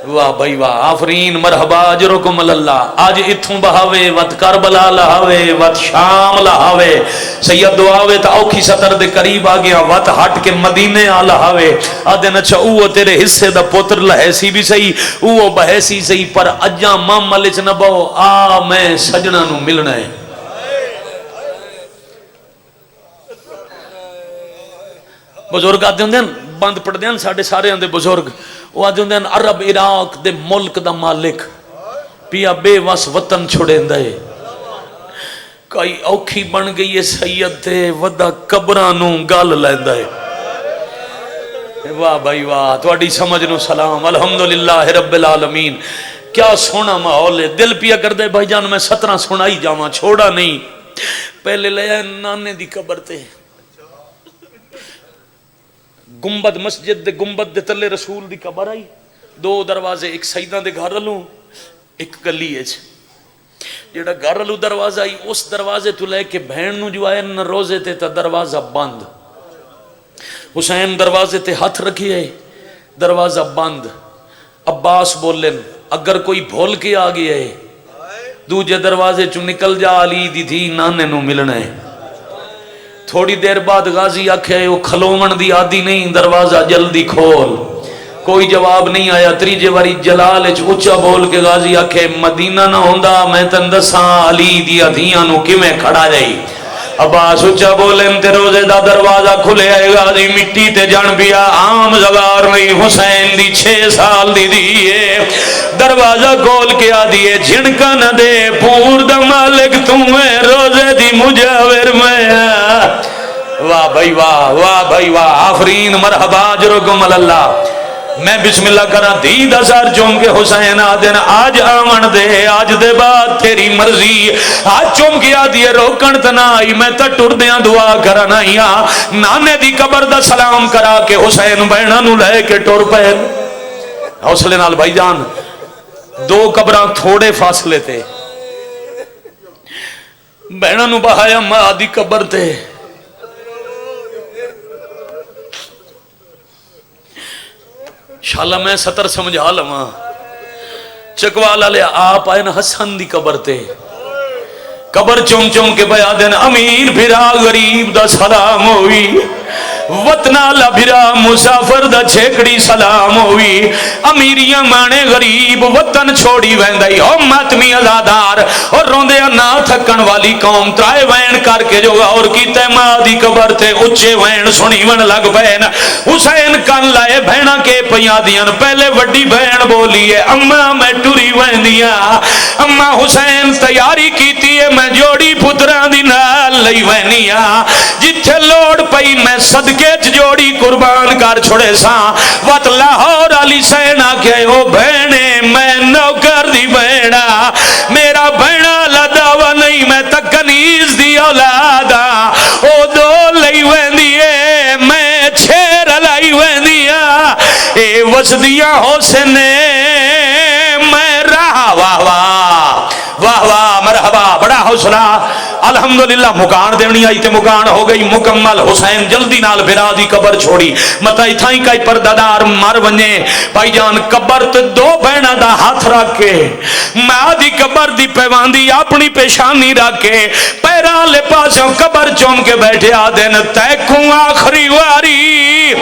واہ بھائی واہ آفرین مرحبا اجرکم اللہ. آج اتھوں بہاوے وط کربلا لہاوے وط شام لہاوے سید دعاوے تا اوکھی سطر دے قریب آگیا وط ہٹ کے مدینے آ لہاوے آدھے نچھا اوہ تیرے حصے دا پتر لہیسی بھی سہی اوہ بہیسی سہی پر اجاں مام ملچ نبو آ میں سجنہ نو ملنا ہے. بزرگ آدھے ہوندے بند پڑھ دیں ساڑھے سارے ہوندے بزرگ وہ آدھے ہوندے عرب عراق دے ملک دا مالک پیا بے وس وطن چھوڑیں دے کئی اوکھی بن گئی ہے سید دے ودا قبرانوں گال لیں دے. واہ بھائی واہ تواڈی سمجھ نو سلام الحمدللہ رب العالمین. کیا سونا ماحول ہے دل پیا کر دے بھائی جان میں 17 سنائی جاواں چھوڑا نہیں. پہلے لے آئے نانے دی قبر تے گنبد مسجد دے گنبد دے تلے رسول دی قبر آئی 2 دروازے ایک سیدہ دے گھر لوں ایک گلی ہے جیڑا گھر لوں دروازہ آئی اس دروازے تو لے کے بہن نو جو آئے نہ روزے تے تا دروازہ بند حسین دروازے تے ہاتھ رکھیے، دروازہ بند. عباس بولن اگر کوئی بھول کے آ گیا ہے دوجے دروازے چوں نکل جا، علی دی تھی نانے نو ملنا ہے. تھوڑی دیر بعد غازی آکھے وہ کھلومن دی عادی نہیں، دروازہ جلدی کھول. کوئی جواب نہیں آیا. تریجے واری جلال اچ اچھا بول کے غازی آکھے مدینہ نہ ہوندا میں تن دساں علی دی دھیاں نو کیویں کھڑا جائی. عباس اچھا بولن تے روزے دا دروازہ کھلے آئے. غازی مٹی تے جان پیا، عام زغار نہیں، حسین دی 6 سال دی دیئے. دروازہ کھول کے آ دیئے جھنکا نہ دے، پور دا مالک تمہیں روزے دی مجاور میں. واہ بھائی واہ، واہ بھائی واہ، آفرین مرحبا اجرکم اللہ. میں بسم اللہ کرا دی دا سار چوم کے حسین آدن آج آمن دے، آج دے بعد تیری مرضی. آج چوم کے آدھیے روکن تنائی میں تا ٹر دیاں دعا کرنا ہی. نانے دی قبر دا سلام کرا کے حسین بینہ نو لے کے ٹر پہل. حوصلے نال بھائی جان، 2 قبران تھوڑے فاصلے تے. بینہ نو بہایا ماں دی قبر تے. شالا میں ستر سمجھا لواں. چکوالا لے آپ آئے نا حسن دی قبر تے. قبر چوم چوم کے بیا دین امیر بھرا غریب دا سلام ہوئی، وطنہ لبھرا مسافر دا چھیکڑی سلام ہوئی. امیریاں مانے غریب وطن چھوڑی ویندائی، او ماتمی ازادار اور روندے نا تھکن والی قوم ترائے وین کر کے جو اور کیتے ماں دی قبر تے اچھے وین سنی ون لگ بین. حسین کن لائے بھینا کے پیا دیاں. پہلے وڈی بہن بولی ہے اماں میں ٹوری ویندیاں. اماں حسین تیاری کیتی ہے میں جوڑی پتران دی نال لئی وینیاں. جتھے لوڑ پئی میں صدقے جوڑی قربان کر چھوڑے ساں. وط لاہور علی سینا کے او بہنے میں نوکر دی بہنا. میرا بہنا لداوا نہیں میں تکنیز دی اولادا. او دو لئی ویندیے میں 6 لائی ویندیاں. اے وسدیاں حسنے میں رہا. واہ واہ واہ واہ مرحبا، بڑا حوصلہ. الحمدللہ مکان دینی آئی تے مکان ہو گئی مکمل. حسین جلدی نال بھرا دی قبر چھوڑی. متائی تھائیں کئی پردادار مر ونجے. بھائی جان قبر تے 2 بہنہ دا ہاتھ رکھ کے ماں دی قبر دی پیواندی اپنی پیشانی رکھ کے پیران لے پاسوں قبر چوم کے بیٹھے آدن تیکھوں آخری واری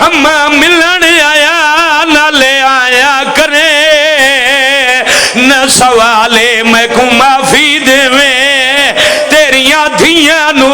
اماں ملن آیا نہ لے آیا کرے نہ سوالے میں کو معافی دے میں تیریاں دھیاں نو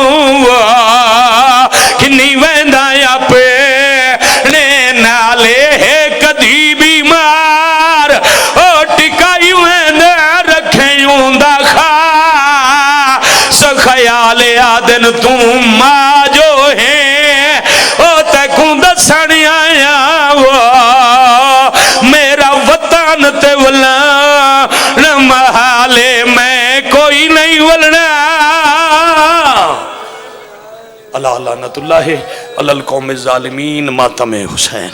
کنی ویندہ یا پیڑے نالے ہے کدی بیمار او ٹکائی ویندہ رکھیں اوندہ خواہ سخیال آدن تم ماں جو ہے او تکوں دسنی آیا وہ میرا وطن تے ولا محالے میں کوئی نہیں ولنا. اللہ لعنت اللہ علی القوم الظالمین. ماتم حسین.